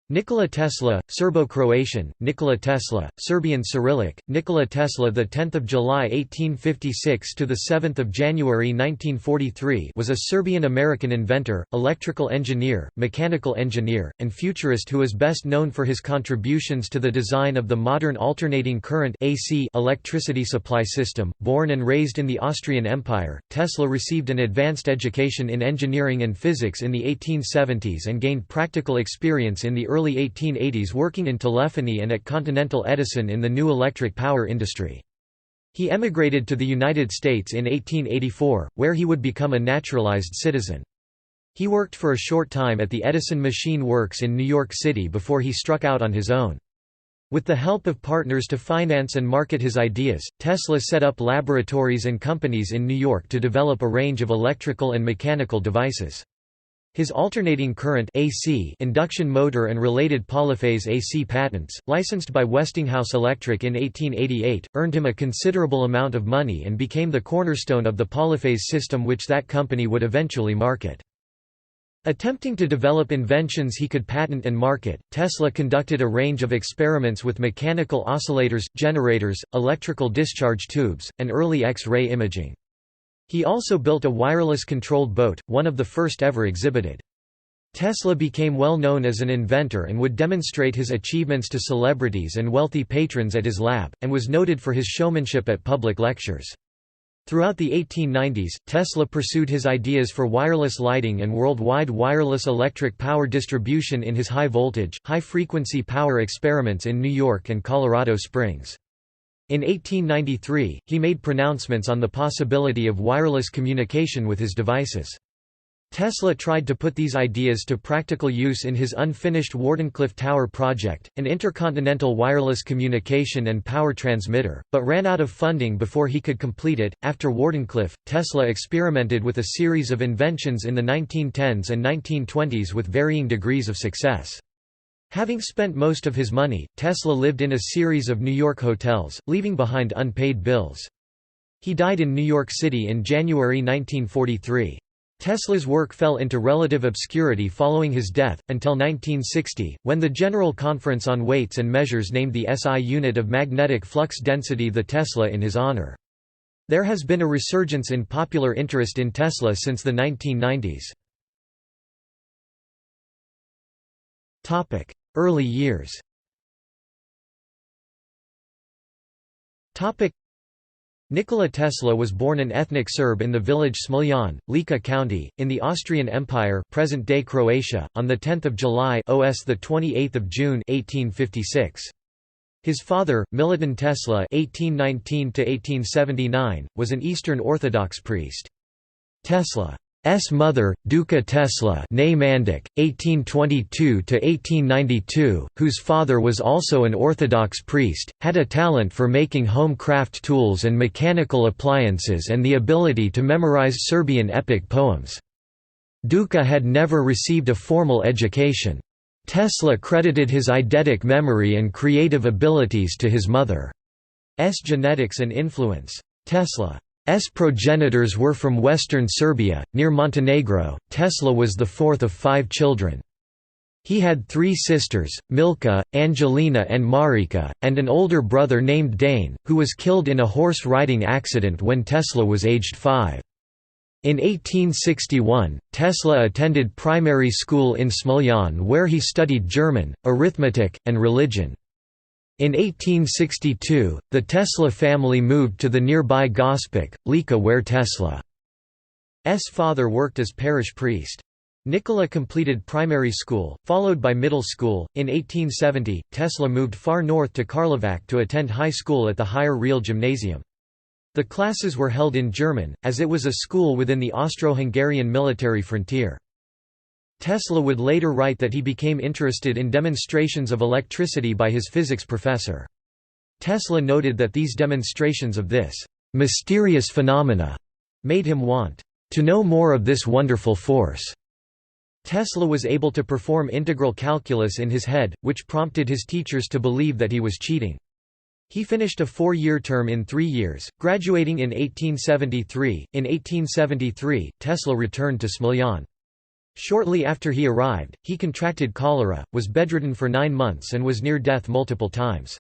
Nikola Tesla, Serbo-Croatian, Nikola Tesla, Serbian Cyrillic, Nikola Tesla, the 10th of July 1856 to the 7th of January 1943, was a Serbian-American inventor, electrical engineer, mechanical engineer, and futurist who is best known for his contributions to the design of the modern alternating current (AC) electricity supply system. Born and raised in the Austrian Empire, Tesla received an advanced education in engineering and physics in the 1870s and gained practical experience in the early 1880s working in telephony and at Continental Edison in the new electric power industry. He emigrated to the United States in 1884, where he would become a naturalized citizen. He worked for a short time at the Edison Machine Works in New York City before he struck out on his own. With the help of partners to finance and market his ideas, Tesla set up laboratories and companies in New York to develop a range of electrical and mechanical devices. His alternating current (AC) induction motor and related polyphase AC patents, licensed by Westinghouse Electric in 1888, earned him a considerable amount of money and became the cornerstone of the polyphase system which that company would eventually market. Attempting to develop inventions he could patent and market, Tesla conducted a range of experiments with mechanical oscillators, generators, electrical discharge tubes, and early X-ray imaging. He also built a wireless-controlled boat, one of the first ever exhibited. Tesla became well known as an inventor and would demonstrate his achievements to celebrities and wealthy patrons at his lab, and was noted for his showmanship at public lectures. Throughout the 1890s, Tesla pursued his ideas for wireless lighting and worldwide wireless electric power distribution in his high-voltage, high-frequency power experiments in New York and Colorado Springs. In 1893, he made pronouncements on the possibility of wireless communication with his devices. Tesla tried to put these ideas to practical use in his unfinished Wardenclyffe Tower project, an intercontinental wireless communication and power transmitter, but ran out of funding before he could complete it. After Wardenclyffe, Tesla experimented with a series of inventions in the 1910s and 1920s with varying degrees of success. Having spent most of his money, Tesla lived in a series of New York hotels, leaving behind unpaid bills. He died in New York City in January 1943. Tesla's work fell into relative obscurity following his death, until 1960, when the General Conference on Weights and Measures named the SI unit of magnetic flux density the Tesla in his honor. There has been a resurgence in popular interest in Tesla since the 1990s. Early years. Nikola Tesla was born an ethnic Serb in the village Smiljan, Lika County, in the Austrian Empire, present-day Croatia, on 10 July OS 28 June 1856. His father, Milutin Tesla (1819–1879), was an Eastern Orthodox priest. Tesla's mother, Duka Tesla née Mandic, 1822–1892, whose father was also an Orthodox priest, had a talent for making home craft tools and mechanical appliances and the ability to memorize Serbian epic poems. Duka had never received a formal education. Tesla credited his eidetic memory and creative abilities to his mother's genetics and influence. Tesla's progenitors were from western Serbia, near Montenegro. Tesla was the fourth of 5 children. He had 3 sisters, Milka, Angelina and Marika, and an older brother named Dane, who was killed in a horse riding accident when Tesla was aged 5. In 1861, Tesla attended primary school in Smiljan where he studied German, arithmetic, and religion. In 1862, the Tesla family moved to the nearby Gospic, Lika where Tesla's father worked as parish priest. Nikola completed primary school, followed by middle school. In 1870, Tesla moved far north to Karlovac to attend high school at the Higher Real Gymnasium. The classes were held in German, as it was a school within the Austro-Hungarian military frontier. Tesla would later write that he became interested in demonstrations of electricity by his physics professor. Tesla noted that these demonstrations of this mysterious phenomena made him want to know more of this wonderful force. Tesla was able to perform integral calculus in his head, which prompted his teachers to believe that he was cheating. He finished a 4-year term in 3 years, graduating in 1873. In 1873, Tesla returned to Smiljan. Shortly after he arrived, he contracted cholera, was bedridden for 9 months and was near death multiple times.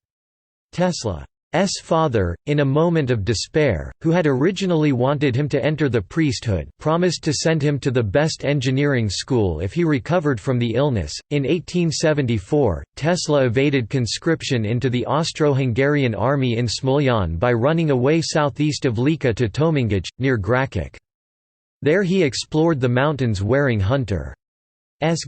Tesla's father, in a moment of despair, who had originally wanted him to enter the priesthood, promised to send him to the best engineering school if he recovered from the illness. In 1874, Tesla evaded conscription into the Austro-Hungarian army in Smoljan by running away southeast of Lika to Tomingaj, near Gračic. There he explored the mountains wearing hunter's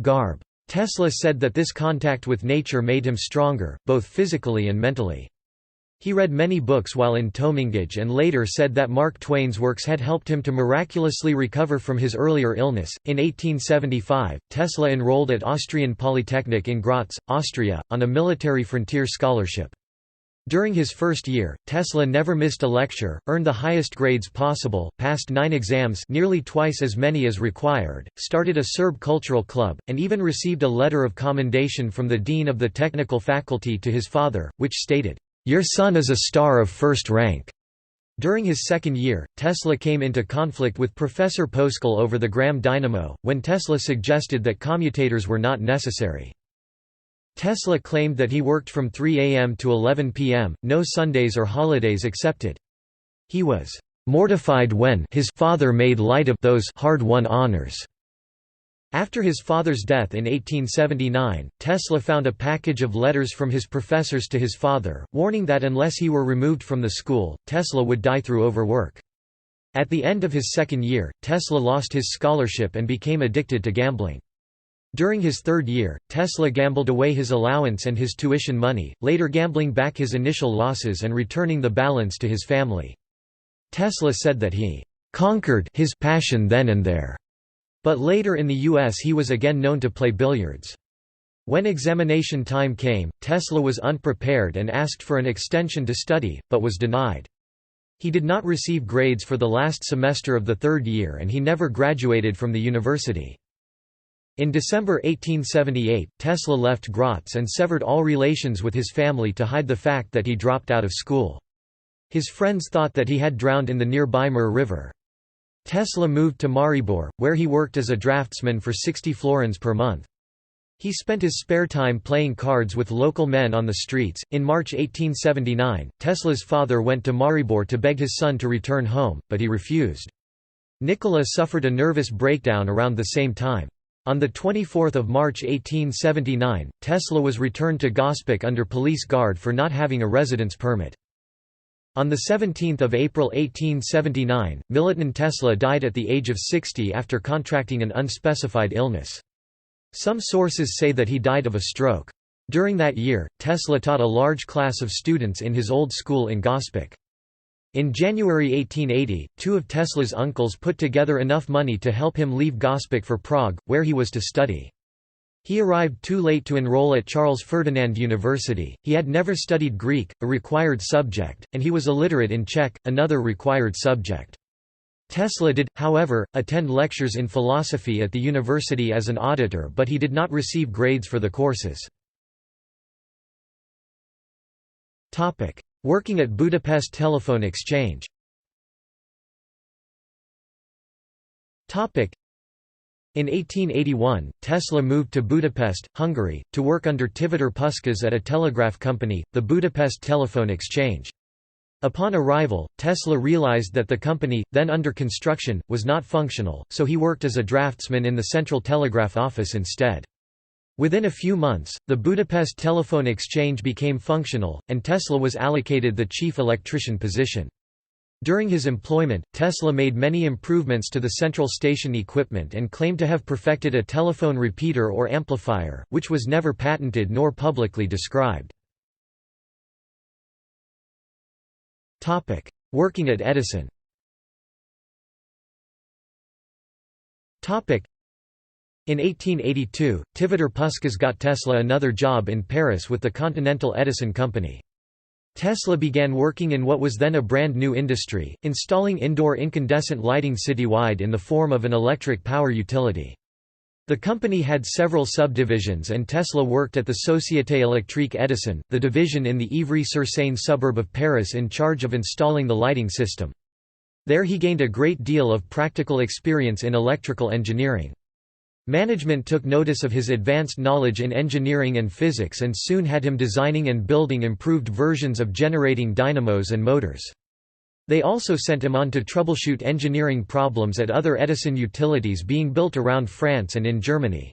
garb. Tesla said that this contact with nature made him stronger, both physically and mentally. He read many books while in Tomingaj and later said that Mark Twain's works had helped him to miraculously recover from his earlier illness. In 1875, Tesla enrolled at Austrian Polytechnic in Graz, Austria, on a military frontier scholarship. During his first year, Tesla never missed a lecture, earned the highest grades possible, passed 9 exams, nearly twice as many as required, started a Serb cultural club, and even received a letter of commendation from the dean of the technical faculty to his father, which stated, "Your son is a star of first rank." During his second year, Tesla came into conflict with Professor Poskal over the Gram dynamo, when Tesla suggested that commutators were not necessary. Tesla claimed that he worked from 3 a.m. to 11 p.m., no Sundays or holidays accepted. He was mortified when his father made light of those hard-won honors. After his father's death in 1879, Tesla found a package of letters from his professors to his father, warning that unless he were removed from the school, Tesla would die through overwork. At the end of his second year, Tesla lost his scholarship and became addicted to gambling. During his third year, Tesla gambled away his allowance and his tuition money, later gambling back his initial losses and returning the balance to his family. Tesla said that he "conquered" his passion then and there. But later in the U.S. he was again known to play billiards. When examination time came, Tesla was unprepared and asked for an extension to study, but was denied. He did not receive grades for the last semester of the third year and he never graduated from the university. In December 1878, Tesla left Graz and severed all relations with his family to hide the fact that he dropped out of school. His friends thought that he had drowned in the nearby Mur River. Tesla moved to Maribor, where he worked as a draftsman for 60 florins per month. He spent his spare time playing cards with local men on the streets. In March 1879, Tesla's father went to Maribor to beg his son to return home, but he refused. Nikola suffered a nervous breakdown around the same time. On 24 March 1879, Tesla was returned to Gospic under police guard for not having a residence permit. On 17 April 1879, Milutin Tesla died at the age of 60 after contracting an unspecified illness. Some sources say that he died of a stroke. During that year, Tesla taught a large class of students in his old school in Gospic. In January 1880, 2 of Tesla's uncles put together enough money to help him leave Gospic for Prague, where he was to study. He arrived too late to enroll at Charles Ferdinand University. He had never studied Greek, a required subject, and he was illiterate in Czech, another required subject. Tesla did, however, attend lectures in philosophy at the university as an auditor, but he did not receive grades for the courses. Working at Budapest Telephone Exchange. In 1881, Tesla moved to Budapest, Hungary, to work under Tivadar Puskás at a telegraph company, the Budapest Telephone Exchange. Upon arrival, Tesla realized that the company, then under construction, was not functional, so he worked as a draftsman in the Central Telegraph Office instead. Within a few months, the Budapest Telephone Exchange became functional, and Tesla was allocated the chief electrician position. During his employment, Tesla made many improvements to the central station equipment and claimed to have perfected a telephone repeater or amplifier, which was never patented nor publicly described. Working at Edison. In 1882, Tivadar Puskás got Tesla another job in Paris with the Continental Edison Company. Tesla began working in what was then a brand new industry, installing indoor incandescent lighting citywide in the form of an electric power utility. The company had several subdivisions and Tesla worked at the Société Électrique Edison, the division in the Ivry-sur-Seine suburb of Paris in charge of installing the lighting system. There he gained a great deal of practical experience in electrical engineering. Management took notice of his advanced knowledge in engineering and physics and soon had him designing and building improved versions of generating dynamos and motors. They also sent him on to troubleshoot engineering problems at other Edison utilities being built around France and in Germany.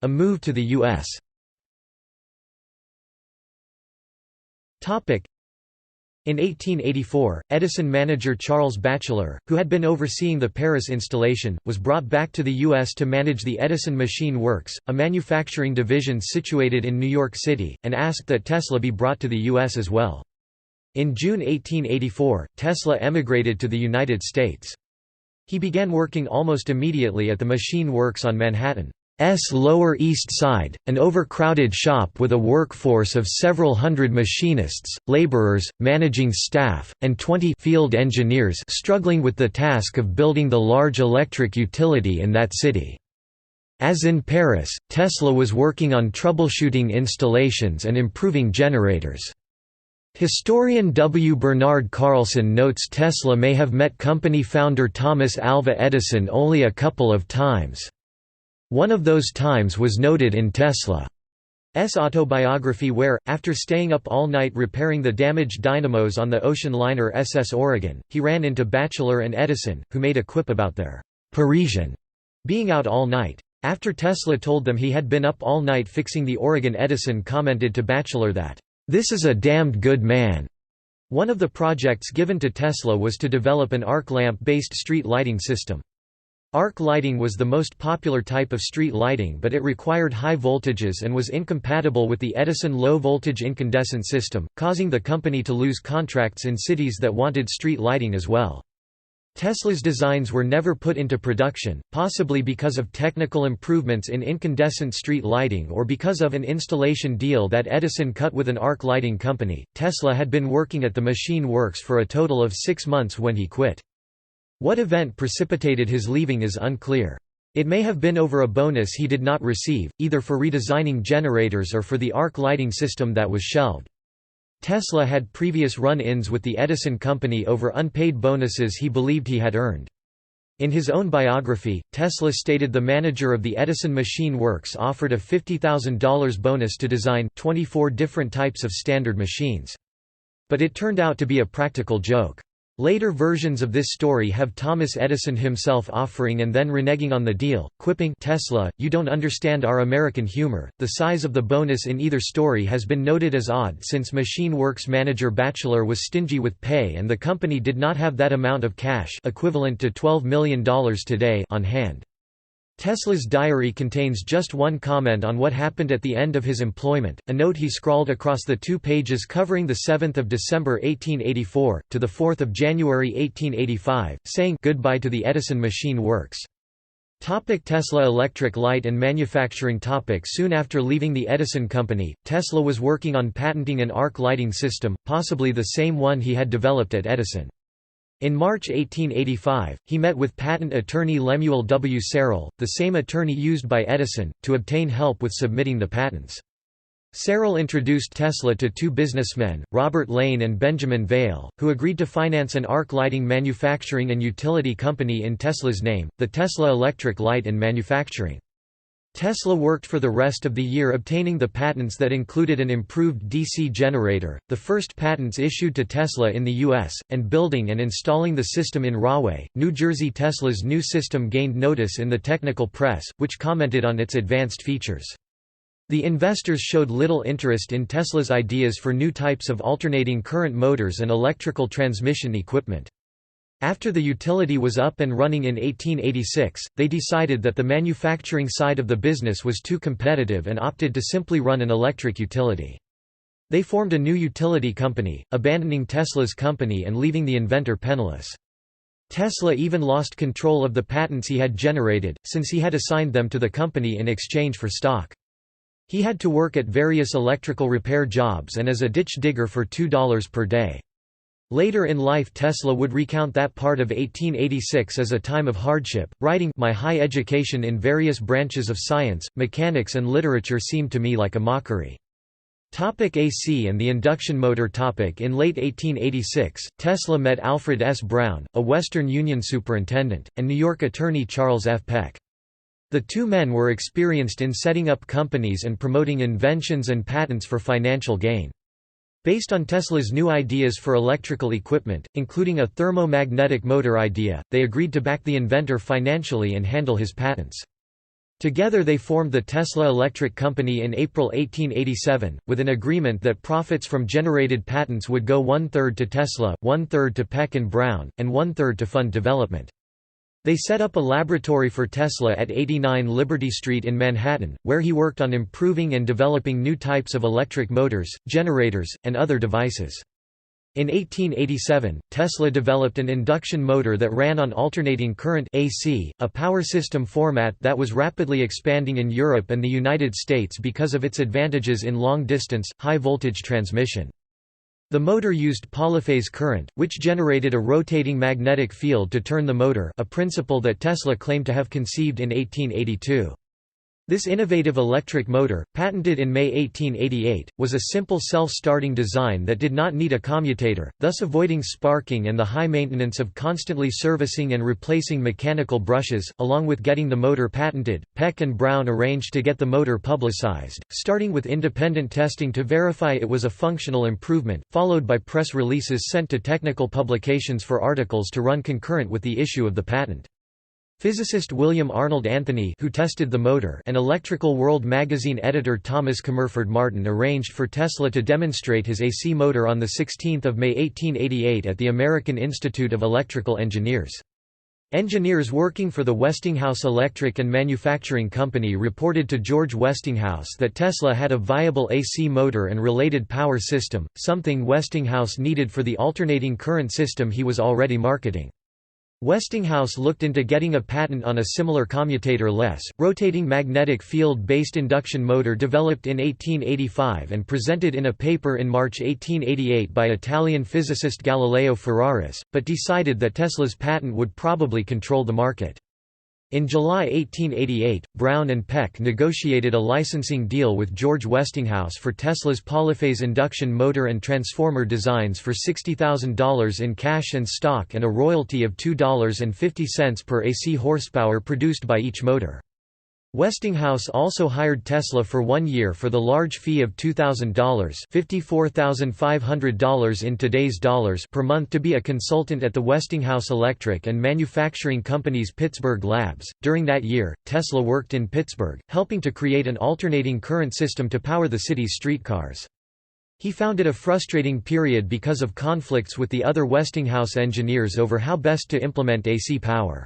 A move to the U.S. In 1884, Edison manager Charles Batchelor, who had been overseeing the Paris installation, was brought back to the U.S. to manage the Edison Machine Works, a manufacturing division situated in New York City, and asked that Tesla be brought to the U.S. as well. In June 1884, Tesla emigrated to the United States. He began working almost immediately at the Machine Works on Manhattan. Lower East Side, an overcrowded shop with a workforce of several hundred machinists, laborers, managing staff, and 20 field engineers struggling with the task of building the large electric utility in that city. As in Paris, Tesla was working on troubleshooting installations and improving generators. Historian W. Bernard Carlson notes Tesla may have met company founder Thomas Alva Edison only a couple of times. One of those times was noted in Tesla's autobiography where, after staying up all night repairing the damaged dynamos on the ocean liner SS Oregon, he ran into Batchelor and Edison, who made a quip about their Parisian being out all night. After Tesla told them he had been up all night fixing the Oregon, Edison commented to Batchelor that, "This is a damned good man." One of the projects given to Tesla was to develop an arc lamp-based street lighting system. Arc lighting was the most popular type of street lighting, but it required high voltages and was incompatible with the Edison low-voltage incandescent system, causing the company to lose contracts in cities that wanted street lighting as well. Tesla's designs were never put into production, possibly because of technical improvements in incandescent street lighting or because of an installation deal that Edison cut with an arc lighting company. Tesla had been working at the Machine Works for a total of 6 months when he quit. What event precipitated his leaving is unclear. It may have been over a bonus he did not receive, either for redesigning generators or for the arc lighting system that was shelved. Tesla had previous run-ins with the Edison company over unpaid bonuses he believed he had earned. In his own biography, Tesla stated the manager of the Edison Machine Works offered a $50,000 bonus to design 24 different types of standard machines. But it turned out to be a practical joke. Later versions of this story have Thomas Edison himself offering and then reneging on the deal, quipping, "Tesla, you don't understand our American humor." The size of the bonus in either story has been noted as odd since Machine Works manager Batchelor was stingy with pay and the company did not have that amount of cash, equivalent to $12 million today, on hand. Tesla's diary contains just one comment on what happened at the end of his employment, a note he scrawled across the 2 pages covering the 7th of December 1884, to the 4th of January 1885, saying, "Goodbye to the Edison Machine Works." Tesla Electric Light and Manufacturing. Soon after leaving the Edison Company, Tesla was working on patenting an arc lighting system, possibly the same one he had developed at Edison. In March 1885, he met with patent attorney Lemuel W. Serrell, the same attorney used by Edison, to obtain help with submitting the patents. Serrell introduced Tesla to 2 businessmen, Robert Lane and Benjamin Vail, who agreed to finance an arc lighting manufacturing and utility company in Tesla's name, the Tesla Electric Light and Manufacturing. Tesla worked for the rest of the year obtaining the patents that included an improved DC generator, the first patents issued to Tesla in the U.S., and building and installing the system in Rahway, New Jersey. Tesla's new system gained notice in the technical press, which commented on its advanced features. The investors showed little interest in Tesla's ideas for new types of alternating current motors and electrical transmission equipment. After the utility was up and running in 1886, they decided that the manufacturing side of the business was too competitive and opted to simply run an electric utility. They formed a new utility company, abandoning Tesla's company and leaving the inventor penniless. Tesla even lost control of the patents he had generated, since he had assigned them to the company in exchange for stock. He had to work at various electrical repair jobs and as a ditch digger for $2 per day. Later in life Tesla would recount that part of 1886 as a time of hardship, writing, "My high education in various branches of science, mechanics and literature seemed to me like a mockery. AC and the induction motor. In late 1886, Tesla met Alfred S. Brown, a Western Union superintendent, and New York attorney Charles F. Peck. The two men were experienced in setting up companies and promoting inventions and patents for financial gain. Based on Tesla's new ideas for electrical equipment, including a thermomagnetic motor idea, they agreed to back the inventor financially and handle his patents. Together they formed the Tesla Electric Company in April 1887, with an agreement that profits from generated patents would go 1/3 to Tesla, 1/3 to Peck and Brown, and 1/3 to fund development. They set up a laboratory for Tesla at 89 Liberty Street in Manhattan, where he worked on improving and developing new types of electric motors, generators, and other devices. In 1887, Tesla developed an induction motor that ran on alternating current AC, a power system format that was rapidly expanding in Europe and the United States because of its advantages in long-distance, high-voltage transmission. The motor used polyphase current, which generated a rotating magnetic field to turn the motor, a principle that Tesla claimed to have conceived in 1882. This innovative electric motor, patented in May 1888, was a simple self-starting design that did not need a commutator, thus avoiding sparking and the high maintenance of constantly servicing and replacing mechanical brushes. Along with getting the motor patented, Peck and Brown arranged to get the motor publicized, starting with independent testing to verify it was a functional improvement, followed by press releases sent to technical publications for articles to run concurrent with the issue of the patent. Physicist William Arnold Anthony, who tested the motor, and Electrical World magazine editor Thomas Comerford Martin arranged for Tesla to demonstrate his AC motor on 16 May 1888 at the American Institute of Electrical Engineers. Engineers working for the Westinghouse Electric and Manufacturing Company reported to George Westinghouse that Tesla had a viable AC motor and related power system, something Westinghouse needed for the alternating current system he was already marketing. Westinghouse looked into getting a patent on a similar commutator-less, rotating magnetic field-based induction motor developed in 1885 and presented in a paper in March 1888 by Italian physicist Galileo Ferraris, but decided that Tesla's patent would probably control the market. In July 1888, Brown and Peck negotiated a licensing deal with George Westinghouse for Tesla's polyphase induction motor and transformer designs for $60,000 in cash and stock and a royalty of $2.50 per AC horsepower produced by each motor. Westinghouse also hired Tesla for 1 year for the large fee of $2,000 $54,500 in today's dollars per month to be a consultant at the Westinghouse Electric and Manufacturing Company's Pittsburgh labs. During that year, Tesla worked in Pittsburgh, helping to create an alternating current system to power the city's streetcars. He found it a frustrating period because of conflicts with the other Westinghouse engineers over how best to implement AC power.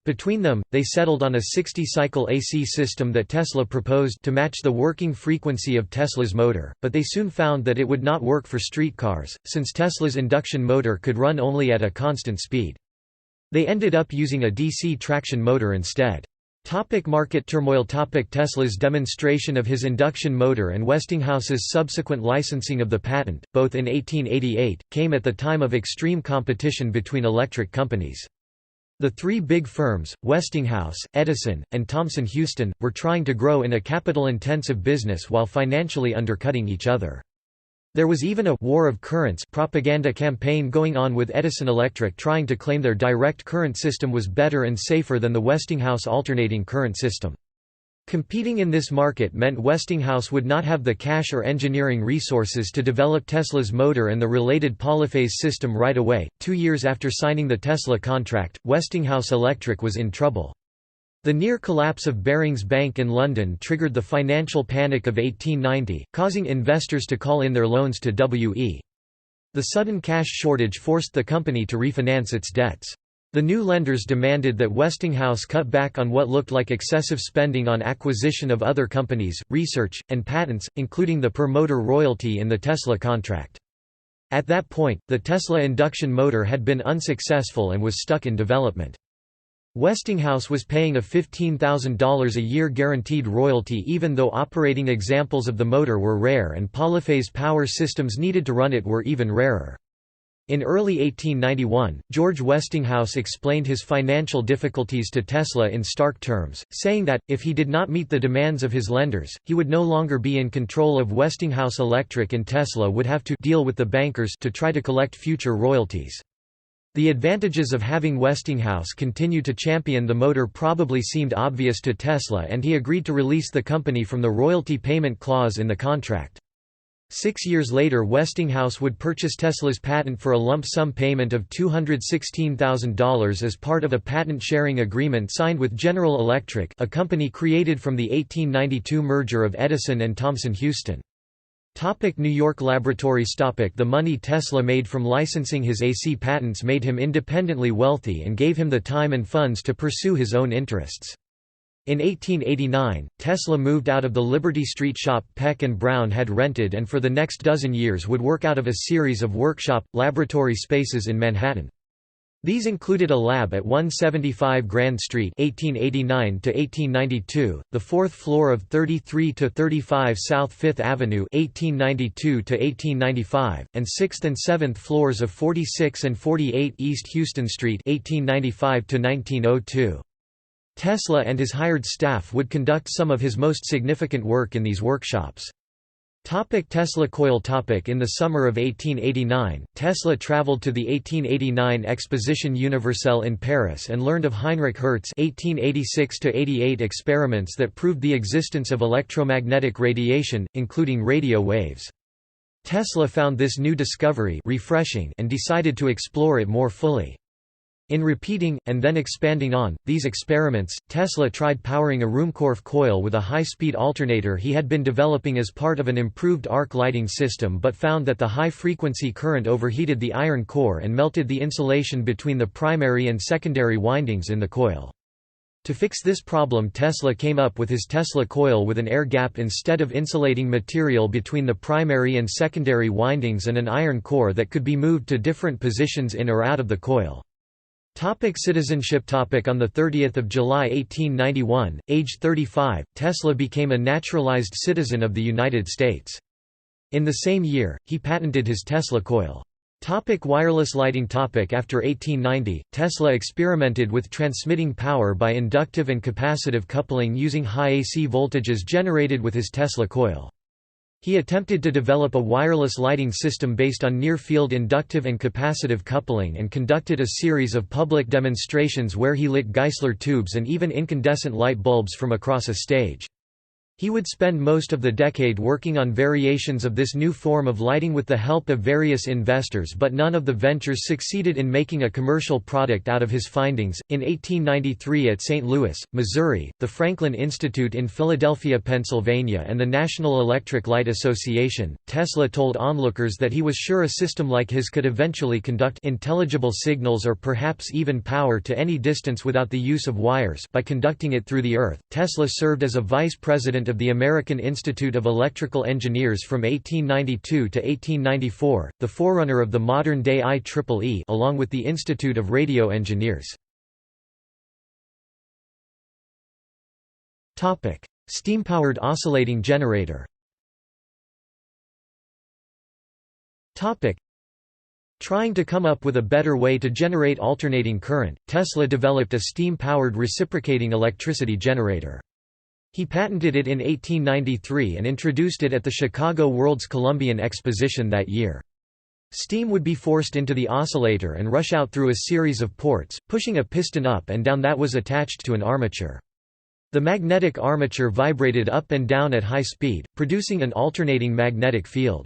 Between them, they settled on a 60-cycle AC system that Tesla proposed to match the working frequency of Tesla's motor, but they soon found that it would not work for streetcars, since Tesla's induction motor could run only at a constant speed. They ended up using a DC traction motor instead. Market turmoil. Tesla's demonstration of his induction motor and Westinghouse's subsequent licensing of the patent, both in 1888, came at the time of extreme competition between electric companies. The three big firms, Westinghouse, Edison, and Thomson-Houston, were trying to grow in a capital-intensive business while financially undercutting each other. There was even a «war of currents» propaganda campaign going on with Edison Electric trying to claim their direct current system was better and safer than the Westinghouse alternating current system. Competing in this market meant Westinghouse would not have the cash or engineering resources to develop Tesla's motor and the related polyphase system right away. 2 years after signing the Tesla contract, Westinghouse Electric was in trouble. The near collapse of Barings Bank in London triggered the financial panic of 1890, causing investors to call in their loans to W.E. The sudden cash shortage forced the company to refinance its debts. The new lenders demanded that Westinghouse cut back on what looked like excessive spending on acquisition of other companies, research, and patents, including the per-motor royalty in the Tesla contract. At that point, the Tesla induction motor had been unsuccessful and was stuck in development. Westinghouse was paying a $15,000 a year guaranteed royalty even though operating examples of the motor were rare and polyphase power systems needed to run it were even rarer. In early 1891, George Westinghouse explained his financial difficulties to Tesla in stark terms, saying that, if he did not meet the demands of his lenders, he would no longer be in control of Westinghouse Electric and Tesla would have to deal with the bankers to try to collect future royalties. The advantages of having Westinghouse continue to champion the motor probably seemed obvious to Tesla, and he agreed to release the company from the royalty payment clause in the contract. 6 years later, Westinghouse would purchase Tesla's patent for a lump sum payment of $216,000 as part of a patent sharing agreement signed with General Electric, a company created from the 1892 merger of Edison and Thomson-Houston. New York laboratories. The money Tesla made from licensing his AC patents made him independently wealthy and gave him the time and funds to pursue his own interests. In 1889, Tesla moved out of the Liberty Street shop Peck and Brown had rented and for the next dozen years would work out of a series of workshop, laboratory spaces in Manhattan. These included a lab at 175 Grand Street (1889–1892), the fourth floor of 33–35 South Fifth Avenue (1892–1895), and 6th and 7th floors of 46 and 48 East Houston Street (1895–1902). Tesla and his hired staff would conduct some of his most significant work in these workshops. Tesla coil. In the summer of 1889, Tesla traveled to the 1889 Exposition Universelle in Paris and learned of Heinrich Hertz's 1886–88 experiments that proved the existence of electromagnetic radiation, including radio waves. Tesla found this new discovery refreshing and decided to explore it more fully. In repeating, and then expanding on, these experiments, Tesla tried powering a Ruhmkorff coil with a high-speed alternator he had been developing as part of an improved arc lighting system but found that the high-frequency current overheated the iron core and melted the insulation between the primary and secondary windings in the coil. To fix this problem, Tesla came up with his Tesla coil with an air gap instead of insulating material between the primary and secondary windings and an iron core that could be moved to different positions in or out of the coil. Citizenship. On 30 July 1891, aged 35, Tesla became a naturalized citizen of the United States. In the same year, he patented his Tesla coil. Wireless lighting. After 1890, Tesla experimented with transmitting power by inductive and capacitive coupling using high AC voltages generated with his Tesla coil. He attempted to develop a wireless lighting system based on near-field inductive and capacitive coupling and conducted a series of public demonstrations where he lit Geissler tubes and even incandescent light bulbs from across a stage. He would spend most of the decade working on variations of this new form of lighting with the help of various investors, but none of the ventures succeeded in making a commercial product out of his findings. In 1893 at St. Louis, Missouri, the Franklin Institute in Philadelphia, Pennsylvania, and the National Electric Light Association, Tesla told onlookers that he was sure a system like his could eventually conduct intelligible signals or perhaps even power to any distance without the use of wires by conducting it through the earth. Tesla served as a vice president of the American Institute of Electrical Engineers from 1892 to 1894, the forerunner of the modern-day IEEE, along with the Institute of Radio Engineers. Topic: Steam-powered oscillating generator. Topic: Trying to come up with a better way to generate alternating current, Tesla developed a steam-powered reciprocating electricity generator. He patented it in 1893 and introduced it at the Chicago World's Columbian Exposition that year. Steam would be forced into the oscillator and rush out through a series of ports, pushing a piston up and down that was attached to an armature. The magnetic armature vibrated up and down at high speed, producing an alternating magnetic field.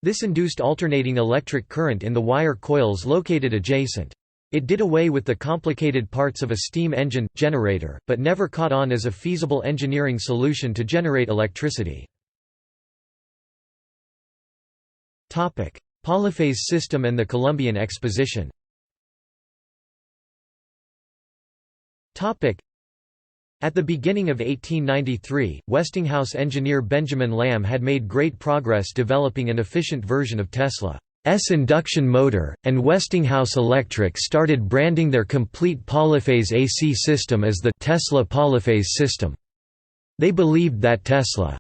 This induced alternating electric current in the wire coils located adjacent. It did away with the complicated parts of a steam engine generator, but never caught on as a feasible engineering solution to generate electricity. Topic: Polyphase system and the Columbian Exposition. Topic: At the beginning of 1893, Westinghouse engineer Benjamin Lamb had made great progress developing an efficient version of Tesla's induction motor, and Westinghouse Electric started branding their complete polyphase AC system as the Tesla polyphase system. They believed that Tesla's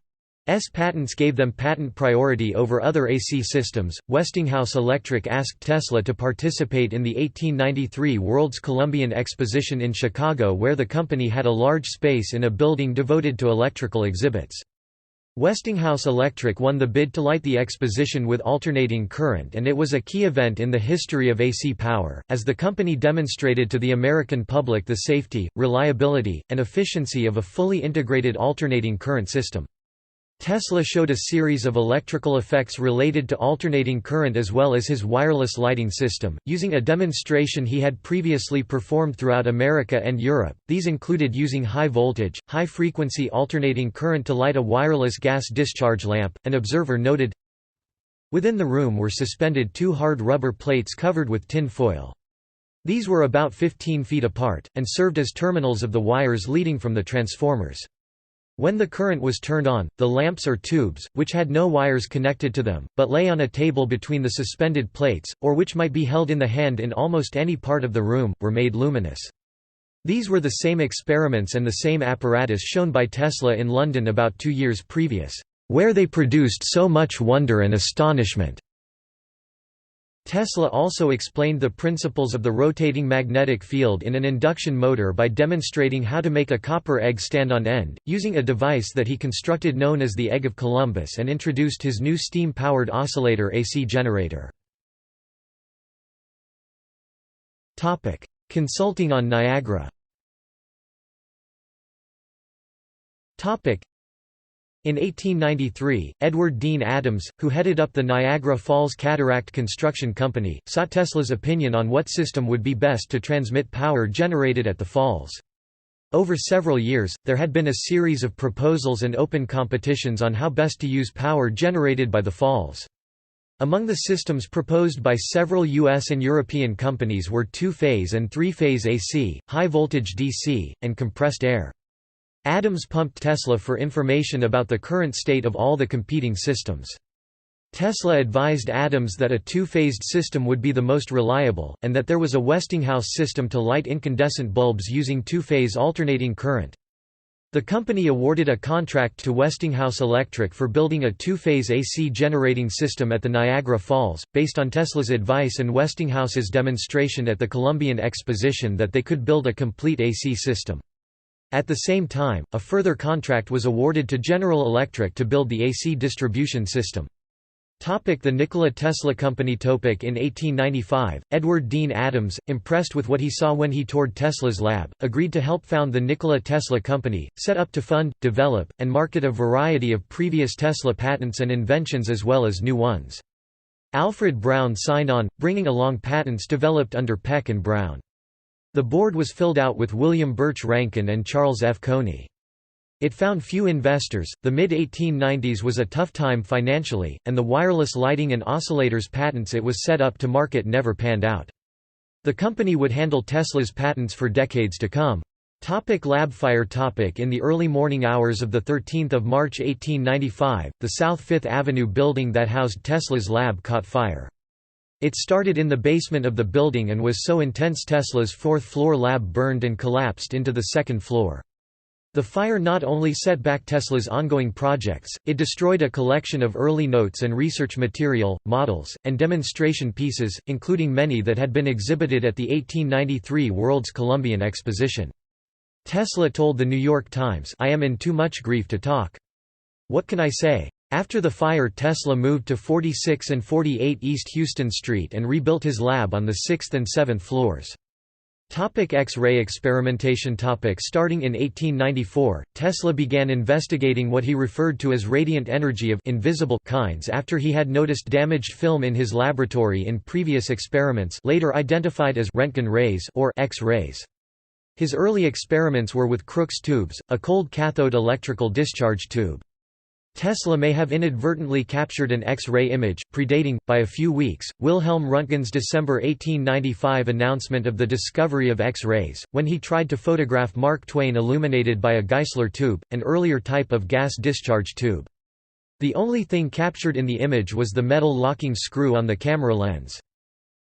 patents gave them patent priority over other AC systems. Westinghouse Electric asked Tesla to participate in the 1893 World's Columbian Exposition in Chicago, where the company had a large space in a building devoted to electrical exhibits. Westinghouse Electric won the bid to light the exposition with alternating current, and it was a key event in the history of AC power, as the company demonstrated to the American public the safety, reliability, and efficiency of a fully integrated alternating current system. Tesla showed a series of electrical effects related to alternating current as well as his wireless lighting system, using a demonstration he had previously performed throughout America and Europe. These included using high voltage, high frequency alternating current to light a wireless gas discharge lamp. An observer noted, "Within the room were suspended two hard rubber plates covered with tin foil. These were about 15 feet apart, and served as terminals of the wires leading from the transformers. When the current was turned on, the lamps or tubes, which had no wires connected to them, but lay on a table between the suspended plates, or which might be held in the hand in almost any part of the room, were made luminous." These were the same experiments and the same apparatus shown by Tesla in London about 2 years previous, "where they produced so much wonder and astonishment." Tesla also explained the principles of the rotating magnetic field in an induction motor by demonstrating how to make a copper egg stand on end, using a device that he constructed known as the Egg of Columbus, and introduced his new steam-powered oscillator AC generator. Consulting on Niagara. In 1893, Edward Dean Adams, who headed up the Niagara Falls Cataract Construction Company, sought Tesla's opinion on what system would be best to transmit power generated at the falls. Over several years, there had been a series of proposals and open competitions on how best to use power generated by the falls. Among the systems proposed by several U.S. and European companies were two-phase and three-phase AC, high-voltage DC, and compressed air. Adams pumped Tesla for information about the current state of all the competing systems. Tesla advised Adams that a two-phased system would be the most reliable, and that there was a Westinghouse system to light incandescent bulbs using two-phase alternating current. The company awarded a contract to Westinghouse Electric for building a two-phase AC generating system at the Niagara Falls, based on Tesla's advice and Westinghouse's demonstration at the Columbian Exposition that they could build a complete AC system. At the same time, a further contract was awarded to General Electric to build the AC distribution system. The Nikola Tesla Company. In 1895, Edward Dean Adams, impressed with what he saw when he toured Tesla's lab, agreed to help found the Nikola Tesla Company, set up to fund, develop, and market a variety of previous Tesla patents and inventions as well as new ones. Alfred Brown signed on, bringing along patents developed under Peck and Brown. The board was filled out with William Birch Rankin and Charles F. Coney. It found few investors. The mid-1890s was a tough time financially, and the wireless lighting and oscillators patents it was set up to market never panned out. The company would handle Tesla's patents for decades to come. Lab fire. In the early morning hours of 13 March 1895, the South Fifth Avenue building that housed Tesla's lab caught fire. It started in the basement of the building and was so intense Tesla's fourth-floor lab burned and collapsed into the second floor. The fire not only set back Tesla's ongoing projects, it destroyed a collection of early notes and research material, models, and demonstration pieces, including many that had been exhibited at the 1893 World's Columbian Exposition. Tesla told the New York Times, "I am in too much grief to talk. What can I say?" After the fire, Tesla moved to 46 and 48 East Houston Street and rebuilt his lab on the 6th and 7th floors. X-ray experimentation. Starting in 1894, Tesla began investigating what he referred to as radiant energy of invisible kinds after he had noticed damaged film in his laboratory in previous experiments, later identified as Röntgen rays or X-rays. His early experiments were with Crookes tubes, a cold cathode electrical discharge tube. Tesla may have inadvertently captured an X-ray image, predating, by a few weeks, Wilhelm Röntgen's December 1895 announcement of the discovery of X-rays, when he tried to photograph Mark Twain illuminated by a Geissler tube, an earlier type of gas discharge tube. The only thing captured in the image was the metal locking screw on the camera lens.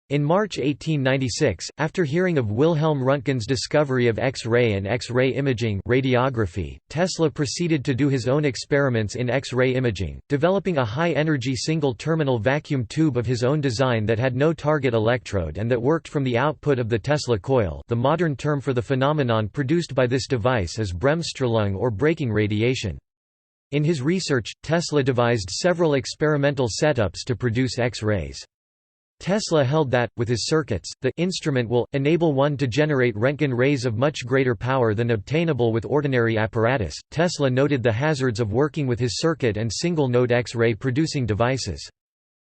In March 1896, after hearing of Wilhelm Röntgen's discovery of X-ray and X-ray imaging radiography, Tesla proceeded to do his own experiments in X-ray imaging, developing a high-energy single-terminal vacuum tube of his own design that had no target electrode and that worked from the output of the Tesla coil. The modern term for the phenomenon produced by this device is Bremsstrahlung or braking radiation. In his research, Tesla devised several experimental setups to produce X-rays. Tesla held that, with his circuits, the instrument will enable one to generate Röntgen rays of much greater power than obtainable with ordinary apparatus. Tesla noted the hazards of working with his circuit and single-node X-ray producing devices.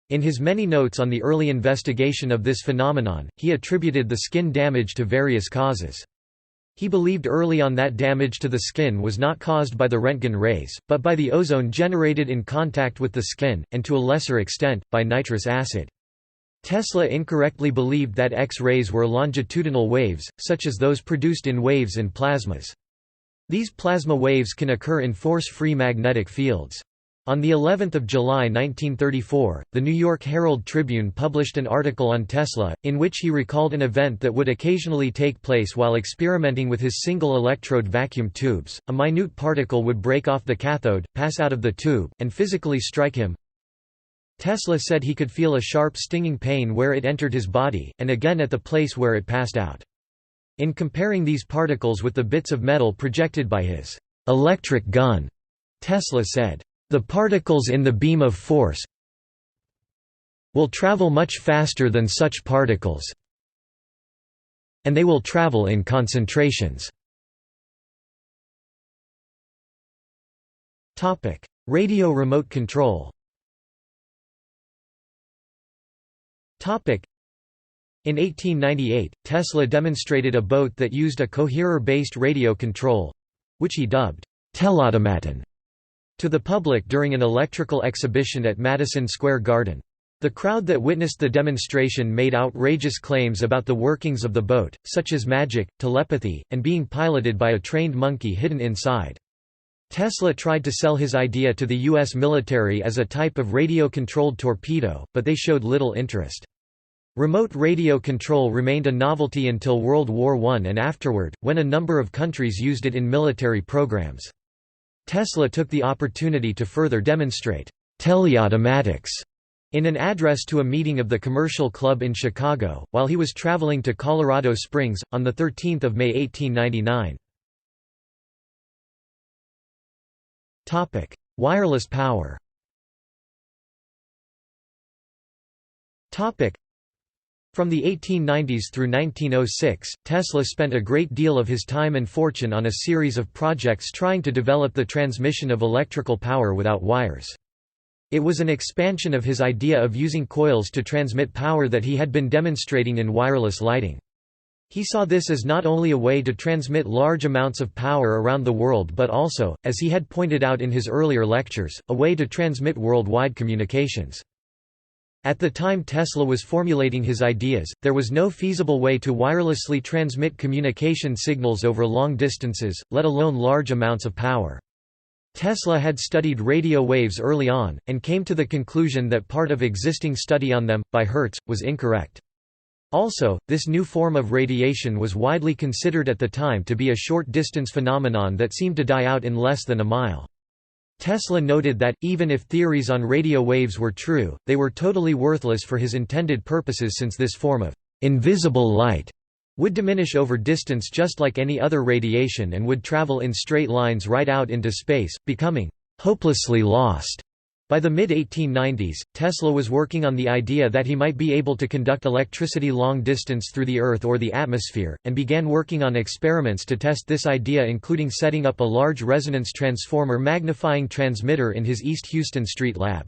In his many notes on the early investigation of this phenomenon, he attributed the skin damage to various causes. He believed early on that damage to the skin was not caused by the Röntgen rays, but by the ozone generated in contact with the skin, and to a lesser extent, by nitrous acid. Tesla incorrectly believed that X-rays were longitudinal waves, such as those produced in waves in plasmas. These plasma waves can occur in force-free magnetic fields. On the 11th of July 1934, the New York Herald Tribune published an article on Tesla, in which he recalled an event that would occasionally take place while experimenting with his single-electrode vacuum tubes. A minute particle would break off the cathode, pass out of the tube, and physically strike him. Tesla said he could feel a sharp stinging pain where it entered his body, and again at the place where it passed out. In comparing these particles with the bits of metal projected by his electric gun, Tesla said, "The particles in the beam of force will travel much faster than such particles, and they will travel in concentrations." Radio remote control. In 1898, Tesla demonstrated a boat that used a coherer-based radio control—which he dubbed telautomaton— to the public during an electrical exhibition at Madison Square Garden. The crowd that witnessed the demonstration made outrageous claims about the workings of the boat, such as magic, telepathy, and being piloted by a trained monkey hidden inside. Tesla tried to sell his idea to the U.S. military as a type of radio-controlled torpedo, but they showed little interest. Remote radio control remained a novelty until World War I and afterward, when a number of countries used it in military programs. Tesla took the opportunity to further demonstrate teleautomatics in an address to a meeting of the Commercial Club in Chicago, while he was traveling to Colorado Springs, on 13 May 1899. Wireless power. From the 1890s through 1906, Tesla spent a great deal of his time and fortune on a series of projects trying to develop the transmission of electrical power without wires. It was an expansion of his idea of using coils to transmit power that he had been demonstrating in wireless lighting. He saw this as not only a way to transmit large amounts of power around the world but also, as he had pointed out in his earlier lectures, a way to transmit worldwide communications. At the time Tesla was formulating his ideas, there was no feasible way to wirelessly transmit communication signals over long distances, let alone large amounts of power. Tesla had studied radio waves early on, and came to the conclusion that part of existing study on them, by Hertz, was incorrect. Also, this new form of radiation was widely considered at the time to be a short-distance phenomenon that seemed to die out in less than a mile. Tesla noted that, even if theories on radio waves were true, they were totally worthless for his intended purposes since this form of invisible light would diminish over distance just like any other radiation and would travel in straight lines right out into space, becoming hopelessly lost. By the mid-1890s, Tesla was working on the idea that he might be able to conduct electricity long distance through the Earth or the atmosphere, and began working on experiments to test this idea, including setting up a large resonance transformer magnifying transmitter in his East Houston Street lab.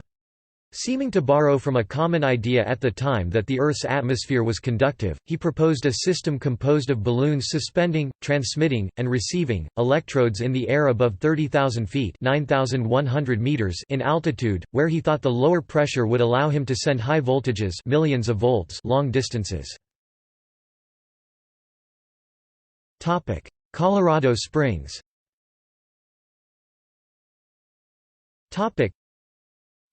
Seeming to borrow from a common idea at the time that the Earth's atmosphere was conductive, he proposed a system composed of balloons suspending, transmitting, and receiving electrodes in the air above 30,000 feet (9,100 meters) in altitude, where he thought the lower pressure would allow him to send high voltages, millions of volts, long distances. Colorado Springs.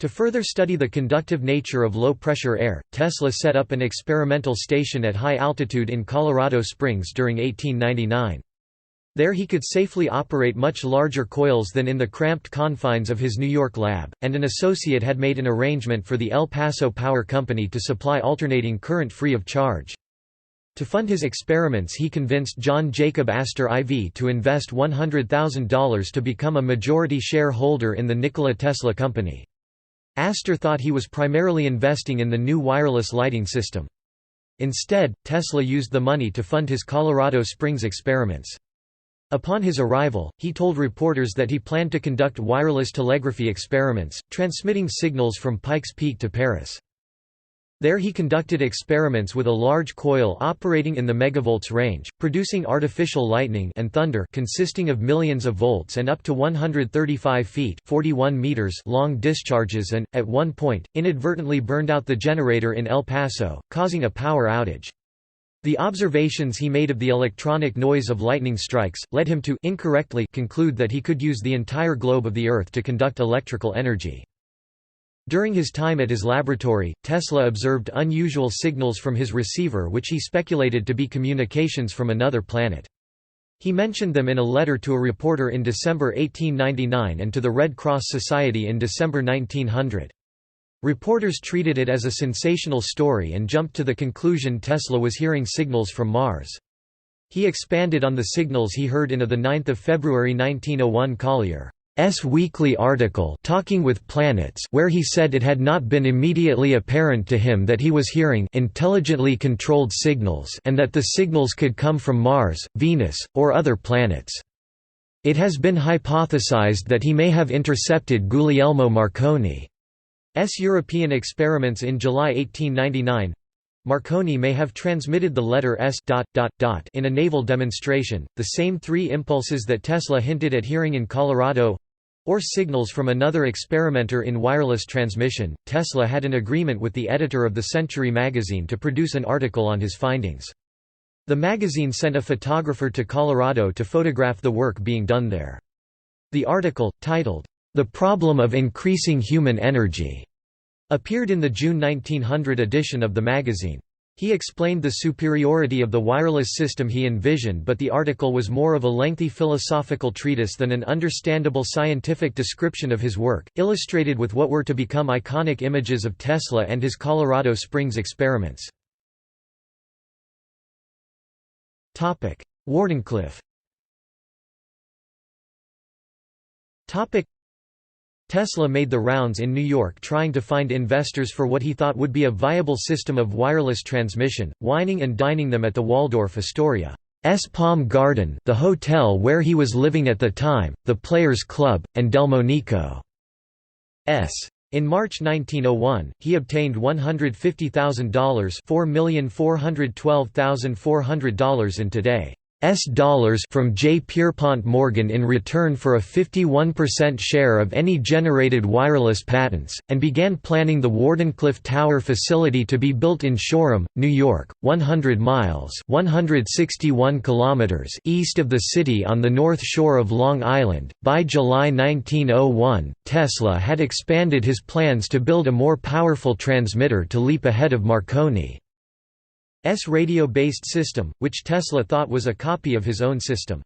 To further study the conductive nature of low-pressure air, Tesla set up an experimental station at high altitude in Colorado Springs during 1899. There he could safely operate much larger coils than in the cramped confines of his New York lab, and an associate had made an arrangement for the El Paso Power Company to supply alternating current free of charge. To fund his experiments he convinced John Jacob Astor IV to invest $100,000 to become a majority shareholder in the Nikola Tesla Company. Astor thought he was primarily investing in the new wireless lighting system. Instead, Tesla used the money to fund his Colorado Springs experiments. Upon his arrival, he told reporters that he planned to conduct wireless telegraphy experiments, transmitting signals from Pikes Peak to Paris. There he conducted experiments with a large coil operating in the megavolts range, producing artificial lightning and thunder consisting of millions of volts and up to 135 feet (41 meters) long discharges and, at one point, inadvertently burned out the generator in El Paso, causing a power outage. The observations he made of the electronic noise of lightning strikes, led him to incorrectly conclude that he could use the entire globe of the Earth to conduct electrical energy. During his time at his laboratory, Tesla observed unusual signals from his receiver which he speculated to be communications from another planet. He mentioned them in a letter to a reporter in December 1899 and to the Red Cross Society in December 1900. Reporters treated it as a sensational story and jumped to the conclusion Tesla was hearing signals from Mars. He expanded on the signals he heard in a 9 February 1901 Collier's weekly article Talking with Planets, where he said it had not been immediately apparent to him that he was hearing intelligently controlled signals and that the signals could come from Mars, Venus, or other planets. It has been hypothesized that he may have intercepted Guglielmo Marconi's European experiments in July 1899. Marconi may have transmitted the letter S ... in a naval demonstration, the same three impulses that Tesla hinted at hearing in Colorado, or signals from another experimenter in wireless transmission. Tesla had an agreement with the editor of the Century magazine to produce an article on his findings. The magazine sent a photographer to Colorado to photograph the work being done there. The article, titled, "The Problem of Increasing Human Energy," appeared in the June 1900 edition of the magazine. He explained the superiority of the wireless system he envisioned, but the article was more of a lengthy philosophical treatise than an understandable scientific description of his work, illustrated with what were to become iconic images of Tesla and his Colorado Springs experiments. Wardenclyffe. Tesla made the rounds in New York trying to find investors for what he thought would be a viable system of wireless transmission, wining and dining them at the Waldorf Astoria's Palm Garden, the hotel where he was living at the time, the Players Club, and Delmonico's. In March 1901, he obtained $150,000 $4,412,400 in today's dollars from J. Pierpont Morgan in return for a 51% share of any generated wireless patents, and began planning the Wardenclyffe Tower facility to be built in Shoreham, New York, 100 miles (161 kilometers) east of the city on the north shore of Long Island. By July 1901, Tesla had expanded his plans to build a more powerful transmitter to leap ahead of Marconi's radio-based system, which Tesla thought was a copy of his own system.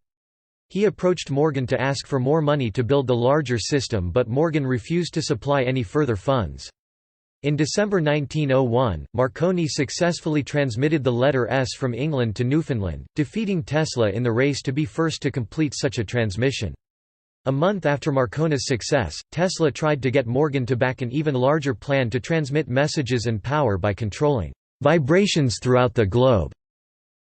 He approached Morgan to ask for more money to build the larger system, but Morgan refused to supply any further funds. In December 1901, Marconi successfully transmitted the letter S from England to Newfoundland, defeating Tesla in the race to be first to complete such a transmission. A month after Marconi's success, Tesla tried to get Morgan to back an even larger plan to transmit messages and power by controlling vibrations throughout the globe.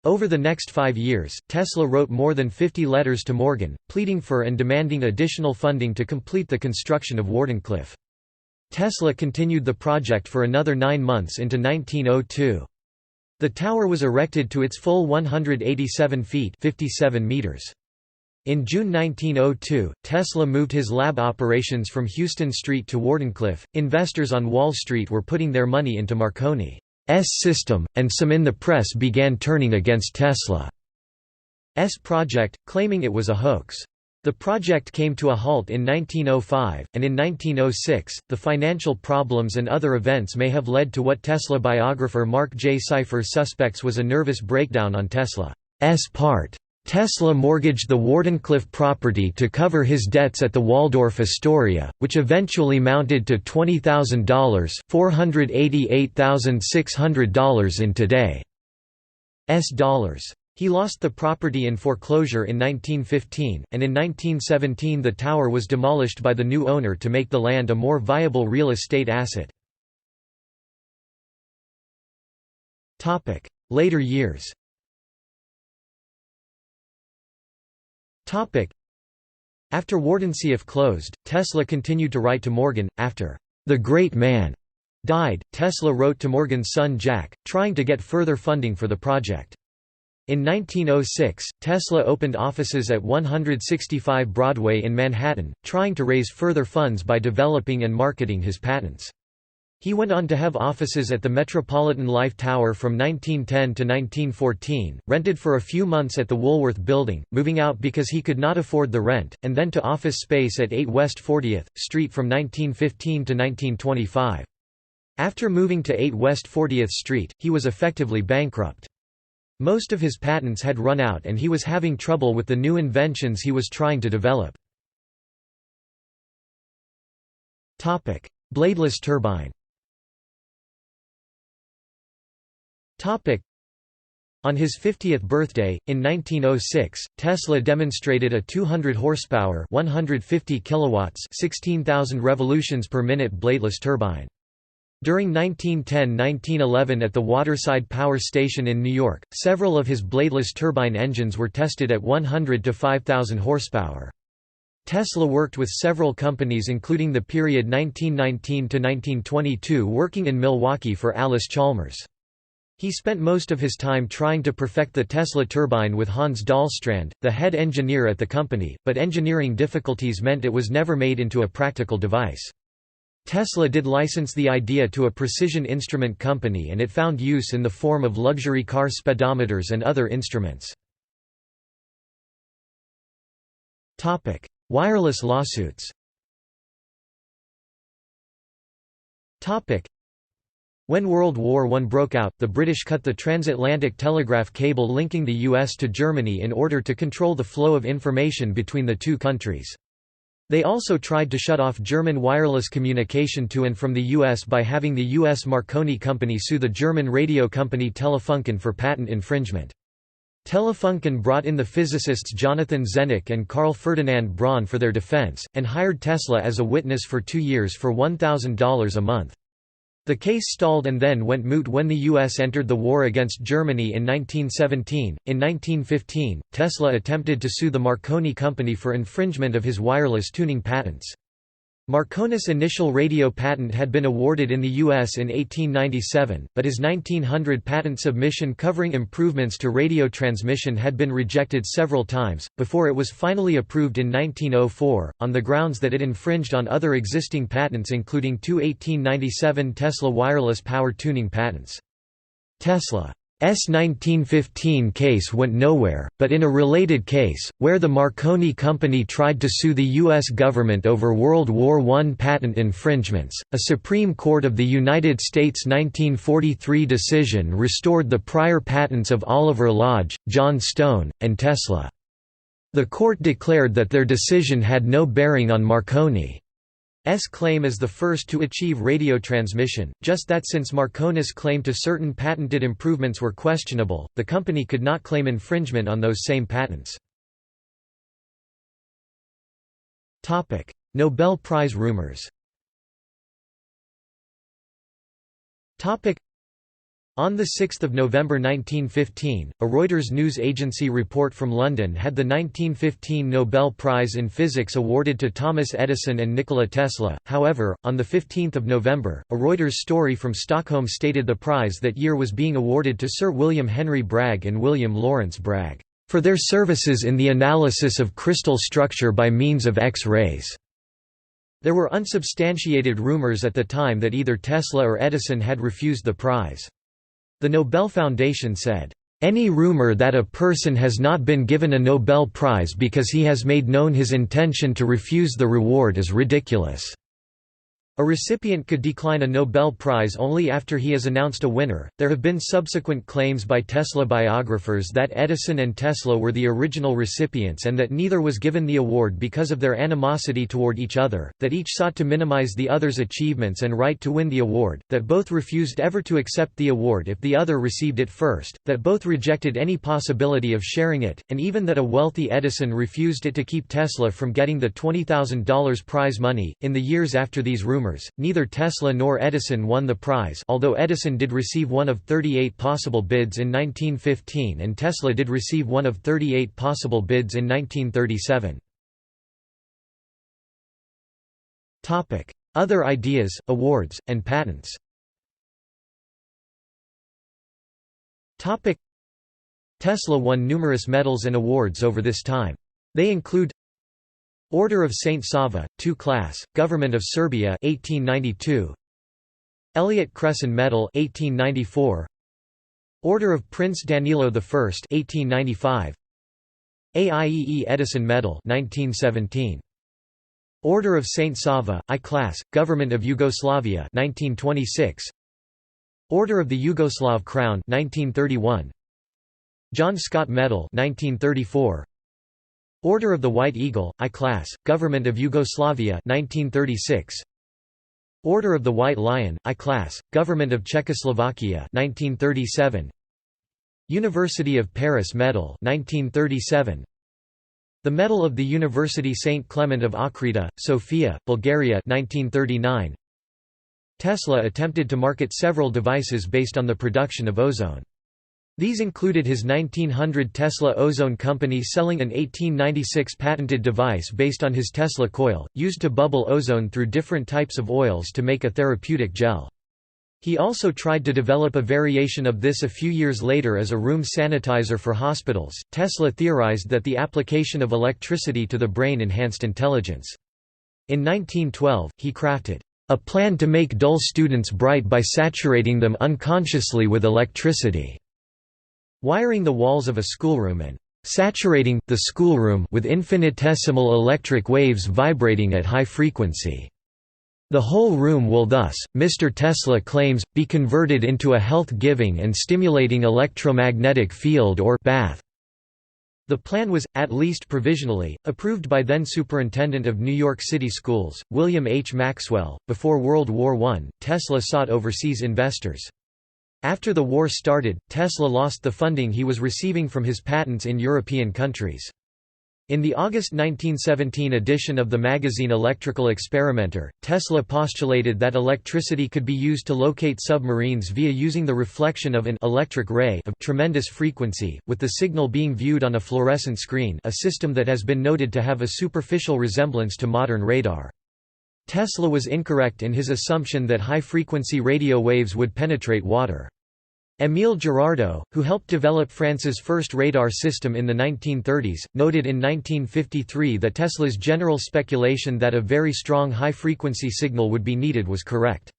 Over the next 5 years, Tesla wrote more than 50 letters to Morgan, pleading for and demanding additional funding to complete the construction of Wardenclyffe. Tesla continued the project for another 9 months into 1902. The tower was erected to its full 187 feet (57 meters). In June 1902, Tesla moved his lab operations from Houston Street to Wardenclyffe. Investors on Wall Street were putting their money into Marconi's system, and some in the press began turning against Tesla's project, claiming it was a hoax. The project came to a halt in 1905, and in 1906, the financial problems and other events may have led to what Tesla biographer Mark J. Cypher suspects was a nervous breakdown on Tesla's part. Tesla mortgaged the Wardenclyffe property to cover his debts at the Waldorf Astoria, which eventually mounted to $20,000, $488,600 in today's dollars. He lost the property in foreclosure in 1915, and in 1917 the tower was demolished by the new owner to make the land a more viable real estate asset. Later years. After Wardenclyffe closed, Tesla continued to write to Morgan. After "the great man" died, Tesla wrote to Morgan's son Jack, trying to get further funding for the project. In 1906, Tesla opened offices at 165 Broadway in Manhattan, trying to raise further funds by developing and marketing his patents. He went on to have offices at the Metropolitan Life Tower from 1910 to 1914, rented for a few months at the Woolworth Building, moving out because he could not afford the rent, and then to office space at 8 West 40th Street from 1915 to 1925. After moving to 8 West 40th Street, he was effectively bankrupt. Most of his patents had run out and he was having trouble with the new inventions he was trying to develop. Bladeless turbine. On his 50th birthday, in 1906, Tesla demonstrated a 200 horsepower 150 kilowatts 16,000 revolutions per minute bladeless turbine. During 1910–1911 at the Waterside Power Station in New York, several of his bladeless turbine engines were tested at 100 to 5,000 horsepower. Tesla worked with several companies including the period 1919 to 1922 working in Milwaukee for Alice Chalmers. He spent most of his time trying to perfect the Tesla turbine with Hans Dahlstrand, the head engineer at the company, but engineering difficulties meant it was never made into a practical device. Tesla did license the idea to a precision instrument company and it found use in the form of luxury car speedometers and other instruments. Wireless lawsuits. When World War I broke out, the British cut the transatlantic telegraph cable linking the US to Germany in order to control the flow of information between the two countries. They also tried to shut off German wireless communication to and from the US by having the US Marconi Company sue the German radio company Telefunken for patent infringement. Telefunken brought in the physicists Jonathan Zenneck and Carl Ferdinand Braun for their defense, and hired Tesla as a witness for 2 years for $1,000 a month. The case stalled and then went moot when the U.S. entered the war against Germany in 1917. In 1915, Tesla attempted to sue the Marconi Company for infringement of his wireless tuning patents. Marconi's initial radio patent had been awarded in the U.S. in 1897, but his 1900 patent submission covering improvements to radio transmission had been rejected several times, before it was finally approved in 1904, on the grounds that it infringed on other existing patents including two 1897 Tesla wireless power tuning patents. Tesla's 1915 case went nowhere, but in a related case, where the Marconi Company tried to sue the U.S. government over World War I patent infringements, a Supreme Court of the United States 1943 decision restored the prior patents of Oliver Lodge, John Stone, and Tesla. The court declared that their decision had no bearing on Marconi's claim as the first to achieve radio transmission, just that since Marconi's claim to certain patented improvements were questionable, the company could not claim infringement on those same patents. Nobel Prize rumors. On 6 November 1915, a Reuters news agency report from London had the 1915 Nobel Prize in Physics awarded to Thomas Edison and Nikola Tesla. However, on 15 November, a Reuters story from Stockholm stated the prize that year was being awarded to Sir William Henry Bragg and William Lawrence Bragg, for their services in the analysis of crystal structure by means of X-rays. There were unsubstantiated rumors at the time that either Tesla or Edison had refused the prize. The Nobel Foundation said, "Any rumor that a person has not been given a Nobel Prize because he has made known his intention to refuse the reward is ridiculous." A recipient could decline a Nobel Prize only after he has announced a winner. There have been subsequent claims by Tesla biographers that Edison and Tesla were the original recipients and that neither was given the award because of their animosity toward each other, that each sought to minimize the other's achievements and right to win the award, that both refused ever to accept the award if the other received it first, that both rejected any possibility of sharing it, and even that a wealthy Edison refused it to keep Tesla from getting the $20,000 prize money. In the years after these rumors, neither Tesla nor Edison won the prize, although Edison did receive one of 38 possible bids in 1915 and Tesla did receive one of 38 possible bids in 1937. Other ideas, awards, and patents. Tesla won numerous medals and awards over this time. They include Order of Saint Sava, II class, Government of Serbia 1892. Elliott Crescent Medal 1894. Order of Prince Danilo I 1895. AIEE Edison Medal 1917. Order of Saint Sava, I class, Government of Yugoslavia 1926. Order of the Yugoslav Crown 1931. John Scott Medal 1934. Order of the White Eagle, I class, Government of Yugoslavia 1936. Order of the White Lion, I class, Government of Czechoslovakia 1937. University of Paris Medal 1937. The Medal of the University Saint Clement of Ochrida, Sofia, Bulgaria 1939. Tesla attempted to market several devices based on the production of ozone. These included his 1900 Tesla Ozone Company selling an 1896 patented device based on his Tesla coil, used to bubble ozone through different types of oils to make a therapeutic gel. He also tried to develop a variation of this a few years later as a room sanitizer for hospitals. Tesla theorized that the application of electricity to the brain enhanced intelligence. In 1912, he crafted a plan to make dull students bright by saturating them unconsciously with electricity. Wiring the walls of a schoolroom and saturating the schoolroom with infinitesimal electric waves vibrating at high frequency. The whole room will thus, Mr. Tesla claims, be converted into a health-giving and stimulating electromagnetic field or bath. The plan was, at least provisionally, approved by then Superintendent of New York City Schools, William H. Maxwell. Before World War I, Tesla sought overseas investors. After the war started, Tesla lost the funding he was receiving from his patents in European countries. In the August 1917 edition of the magazine Electrical Experimenter, Tesla postulated that electricity could be used to locate submarines via using the reflection of an electric ray of tremendous frequency, with the signal being viewed on a fluorescent screen, a system that has been noted to have a superficial resemblance to modern radar. Tesla was incorrect in his assumption that high-frequency radio waves would penetrate water. Émile Girardot, who helped develop France's first radar system in the 1930s, noted in 1953 that Tesla's general speculation that a very strong high-frequency signal would be needed was correct.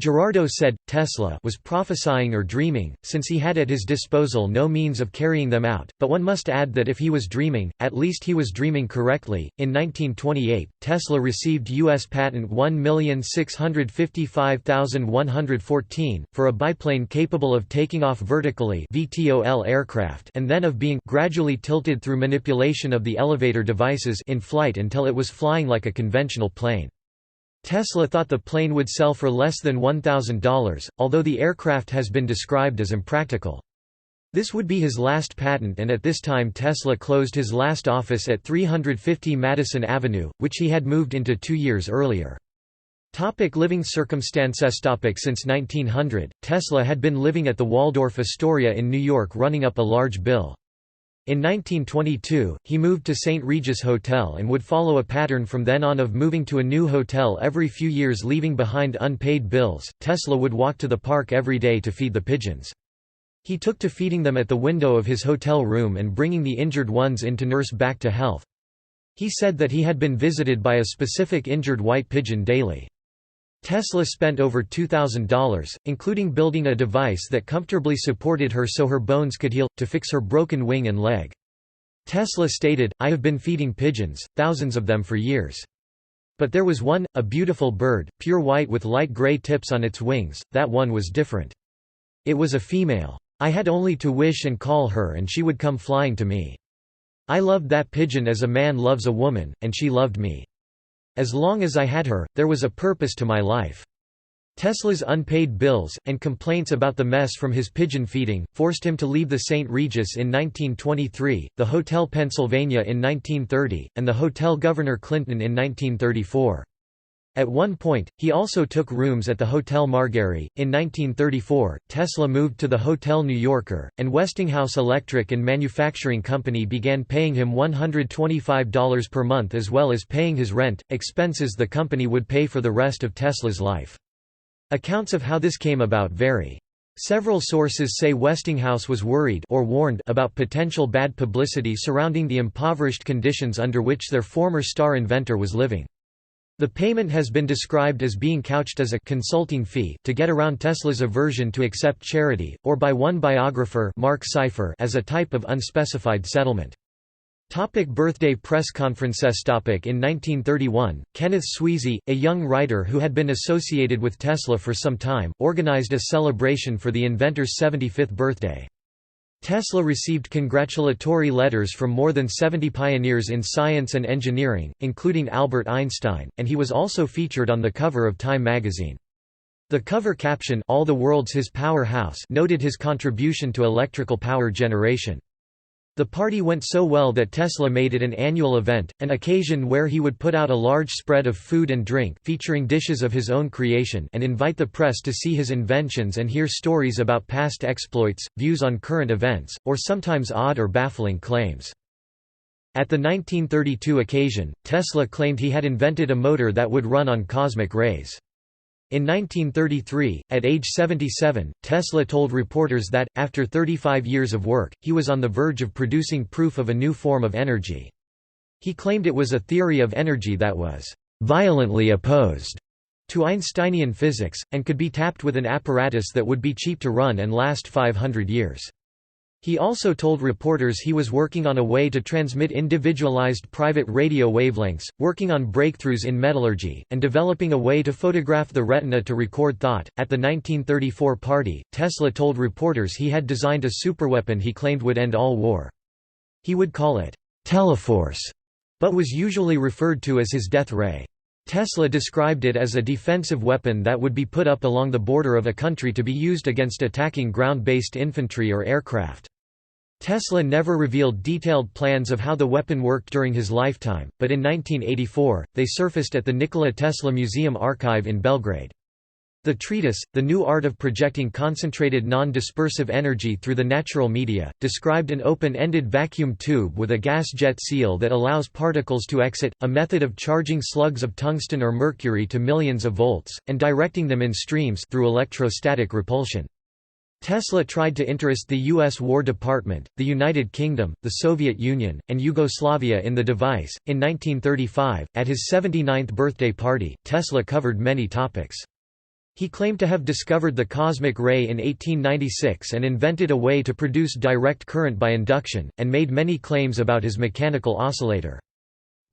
Girardot said, Tesla was prophesying or dreaming, since he had at his disposal no means of carrying them out, but one must add that if he was dreaming, at least he was dreaming correctly. In 1928, Tesla received U.S. patent 1,655,114, for a biplane capable of taking off vertically (VTOL) aircraft and then of being gradually tilted through manipulation of the elevator devices in flight until it was flying like a conventional plane. Tesla thought the plane would sell for less than $1,000, although the aircraft has been described as impractical. This would be his last patent, and at this time Tesla closed his last office at 350 Madison Avenue, which he had moved into 2 years earlier. Living circumstances. Since 1900, Tesla had been living at the Waldorf Astoria in New York, running up a large bill. In 1922, he moved to St. Regis Hotel and would follow a pattern from then on of moving to a new hotel every few years, leaving behind unpaid bills. Tesla would walk to the park every day to feed the pigeons. He took to feeding them at the window of his hotel room and bringing the injured ones in to nurse back to health. He said that he had been visited by a specific injured white pigeon daily. Tesla spent over $2,000, including building a device that comfortably supported her so her bones could heal, to fix her broken wing and leg. Tesla stated, "I have been feeding pigeons, thousands of them for years. But there was one, a beautiful bird, pure white with light gray tips on its wings, that one was different. It was a female. I had only to wish and call her and she would come flying to me. I loved that pigeon as a man loves a woman, and she loved me. As long as I had her, there was a purpose to my life." Tesla's unpaid bills, and complaints about the mess from his pigeon feeding, forced him to leave the St. Regis in 1923, the Hotel Pennsylvania in 1930, and the Hotel Governor Clinton in 1934. At one point, he also took rooms at the Hotel Margery. In 1934, Tesla moved to the Hotel New Yorker, and Westinghouse Electric and Manufacturing Company began paying him $125 per month as well as paying his rent, expenses the company would pay for the rest of Tesla's life. Accounts of how this came about vary. Several sources say Westinghouse was worried or warned about potential bad publicity surrounding the impoverished conditions under which their former star inventor was living. The payment has been described as being couched as a consulting fee to get around Tesla's aversion to accept charity, or by one biographer, Mark Seifer, as a type of unspecified settlement. Birthday press conferences. In 1931, Kenneth Sweezy, a young writer who had been associated with Tesla for some time, organized a celebration for the inventor's 75th birthday. Tesla received congratulatory letters from more than 70 pioneers in science and engineering, including Albert Einstein, and he was also featured on the cover of Time magazine. The cover caption, "All the world's his powerhouse," noted his contribution to electrical power generation. The party went so well that Tesla made it an annual event, an occasion where he would put out a large spread of food and drink featuring dishes of his own creation and invite the press to see his inventions and hear stories about past exploits, views on current events, or sometimes odd or baffling claims. At the 1932 occasion, Tesla claimed he had invented a motor that would run on cosmic rays. In 1933, at age 77, Tesla told reporters that, after 35 years of work, he was on the verge of producing proof of a new form of energy. He claimed it was a theory of energy that was "violently opposed" to Einsteinian physics, and could be tapped with an apparatus that would be cheap to run and last 500 years. He also told reporters he was working on a way to transmit individualized private radio wavelengths, working on breakthroughs in metallurgy, and developing a way to photograph the retina to record thought. At the 1934 party, Tesla told reporters he had designed a superweapon he claimed would end all war. He would call it Teleforce, but was usually referred to as his death ray. Tesla described it as a defensive weapon that would be put up along the border of a country to be used against attacking ground-based infantry or aircraft. Tesla never revealed detailed plans of how the weapon worked during his lifetime, but in 1984, they surfaced at the Nikola Tesla Museum archive in Belgrade. The treatise, The New Art of Projecting Concentrated Non-Dispersive Energy Through the Natural Media, described an open-ended vacuum tube with a gas jet seal that allows particles to exit, a method of charging slugs of tungsten or mercury to millions of volts, and directing them in streams through electrostatic repulsion. Tesla tried to interest the U.S. War Department, the United Kingdom, the Soviet Union, and Yugoslavia in the device. In 1935, at his 79th birthday party, Tesla covered many topics. He claimed to have discovered the cosmic ray in 1896 and invented a way to produce direct current by induction, and made many claims about his mechanical oscillator.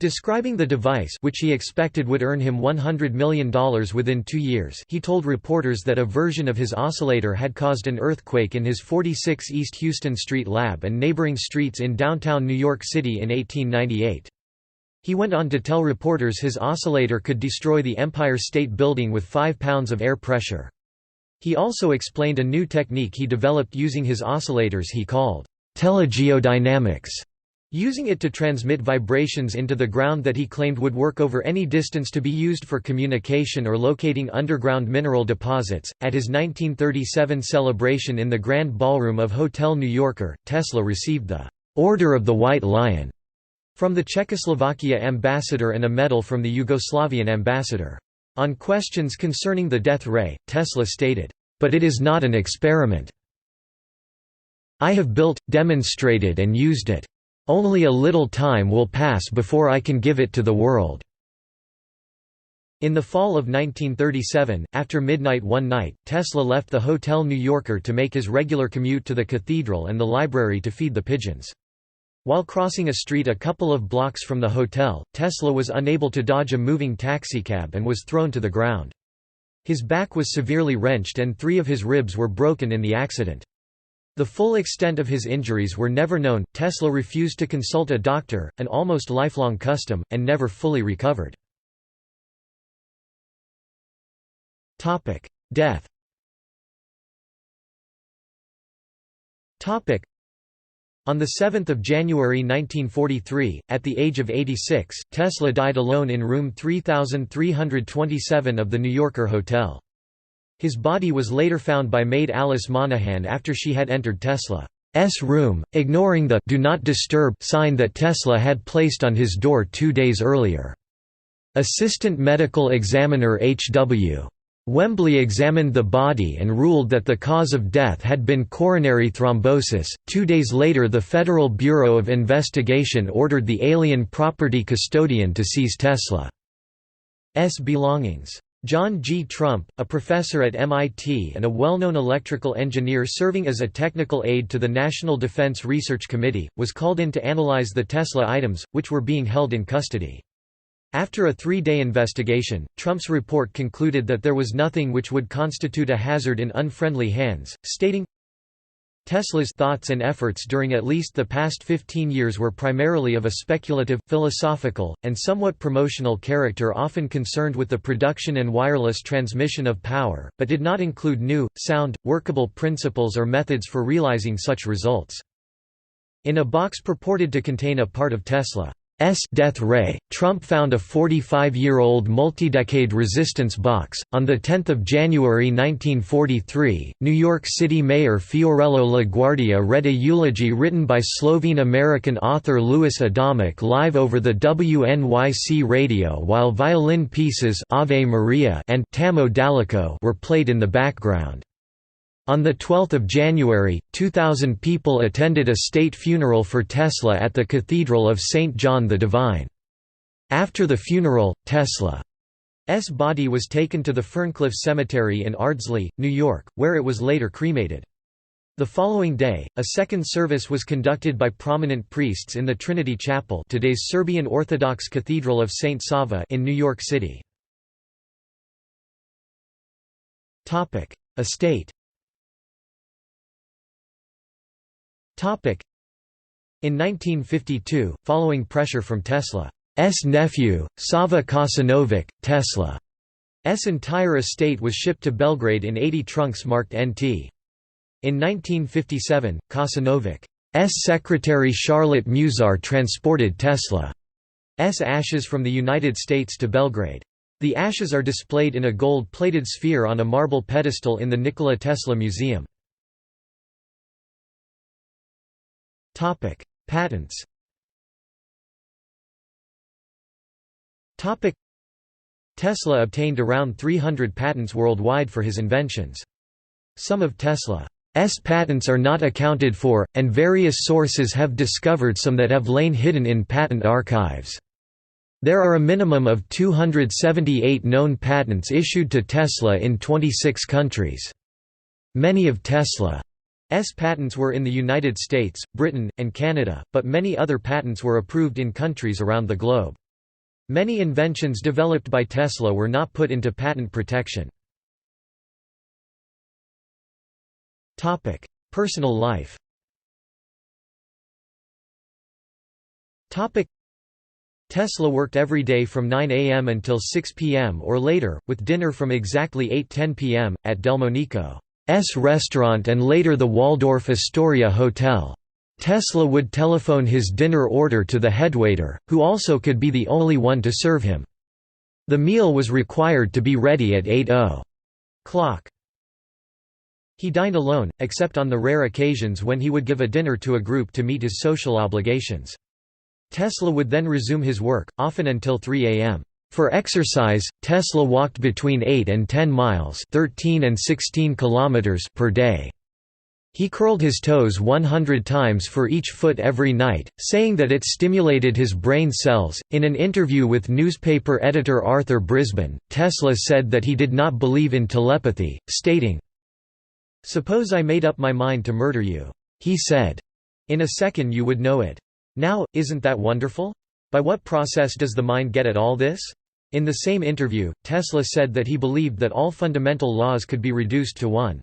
Describing the device, which he expected would earn him $100 million within 2 years, he told reporters that a version of his oscillator had caused an earthquake in his 46 East Houston Street lab and neighboring streets in downtown New York City in 1898. He went on to tell reporters his oscillator could destroy the Empire State Building with 5 pounds of air pressure. He also explained a new technique he developed using his oscillators he called telegeodynamics, using it to transmit vibrations into the ground that he claimed would work over any distance to be used for communication or locating underground mineral deposits. At his 1937 celebration in the Grand Ballroom of Hotel New Yorker, Tesla received the Order of the White Lion from the Czechoslovakia ambassador and a medal from the Yugoslavian ambassador. On questions concerning the death ray, Tesla stated, "But it is not an experiment. I have built, demonstrated and used it. Only a little time will pass before I can give it to the world." In the fall of 1937, after midnight one night, Tesla left the Hotel New Yorker to make his regular commute to the cathedral and the library to feed the pigeons. While crossing a street a couple of blocks from the hotel, Tesla was unable to dodge a moving taxicab and was thrown to the ground. His back was severely wrenched and 3 of his ribs were broken in the accident. The full extent of his injuries were never known. Tesla refused to consult a doctor, an almost lifelong custom, and never fully recovered. Death. On 7 January 1943, at the age of 86, Tesla died alone in room 3327 of the New Yorker Hotel. His body was later found by maid Alice Monahan after she had entered Tesla's room, ignoring the "Do Not Disturb" sign that Tesla had placed on his door 2 days earlier. Assistant Medical Examiner H.W. Wembley examined the body and ruled that the cause of death had been coronary thrombosis. 2 days later, the Federal Bureau of Investigation ordered the alien property custodian to seize Tesla's belongings. John G. Trump, a professor at MIT and a well-known electrical engineer serving as a technical aide to the National Defense Research Committee, was called in to analyze the Tesla items, which were being held in custody. After a 3-day investigation, Trump's report concluded that there was nothing which would constitute a hazard in unfriendly hands, stating, Tesla's thoughts and efforts during at least the past 15 years were primarily of a speculative, philosophical, and somewhat promotional character, often concerned with the production and wireless transmission of power, but did not include new, sound, workable principles or methods for realizing such results. In a box purported to contain a part of Tesla's death ray, Trump found a 45-year-old multi-decade resistance box. On 10 January 1943, New York City Mayor Fiorello LaGuardia read a eulogy written by Slovene-American author Louis Adamic live over the WNYC radio while violin pieces Ave Maria and Tamo Dalico were played in the background. On 12 January, 2,000 people attended a state funeral for Tesla at the Cathedral of St. John the Divine. After the funeral, Tesla's body was taken to the Ferncliff Cemetery in Ardsley, New York, where it was later cremated. The following day, a second service was conducted by prominent priests in the Trinity Chapel, today's Serbian Orthodox Cathedral of St. Sava in New York City. Estate. In 1952, following pressure from Tesla's nephew, Sava Kasanovic, Tesla's entire estate was shipped to Belgrade in 80 trunks marked NT. In 1957, Kasanovic's secretary Charlotte Musar transported Tesla's ashes from the United States to Belgrade. The ashes are displayed in a gold-plated sphere on a marble pedestal in the Nikola Tesla Museum. Patents. Tesla obtained around 300 patents worldwide for his inventions. Some of Tesla's patents are not accounted for, and various sources have discovered some that have lain hidden in patent archives. There are a minimum of 278 known patents issued to Tesla in 26 countries. Many of Tesla's patents were in the United States, Britain, and Canada, but many other patents were approved in countries around the globe. Many inventions developed by Tesla were not put into patent protection. Personal life. Tesla worked every day from 9 a.m. until 6 p.m. or later, with dinner from exactly 8:10 p.m., at Delmonico's restaurant and later the Waldorf Astoria Hotel. Tesla would telephone his dinner order to the headwaiter, who also could be the only one to serve him. The meal was required to be ready at 8:00. He dined alone, except on the rare occasions when he would give a dinner to a group to meet his social obligations. Tesla would then resume his work, often until 3 a.m. For exercise, Tesla walked between 8 and 10 miles 13 and 16 kilometers per day. He curled his toes 100 times for each foot every night, saying that it stimulated his brain cells. In an interview with newspaper editor Arthur Brisbane, Tesla said that he did not believe in telepathy, stating, "Suppose I made up my mind to murder you," he said. "In a second you would know it. Now, isn't that wonderful? By what process does the mind get at all this?" In the same interview, Tesla said that he believed that all fundamental laws could be reduced to one.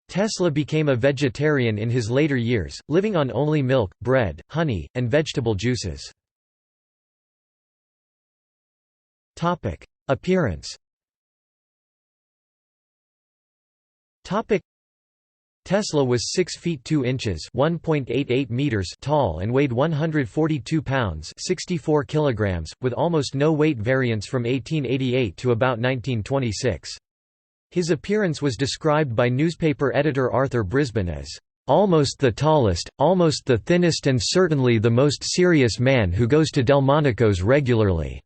Tesla became a vegetarian in his later years, living on only milk, bread, honey, and vegetable juices. Appearance. Tesla was 6 feet 2 inches (1.88 meters) tall and weighed 142 pounds (64 kilograms), with almost no weight variance from 1888 to about 1926. His appearance was described by newspaper editor Arthur Brisbane as, "almost the tallest, almost the thinnest and certainly the most serious man who goes to Delmonico's regularly."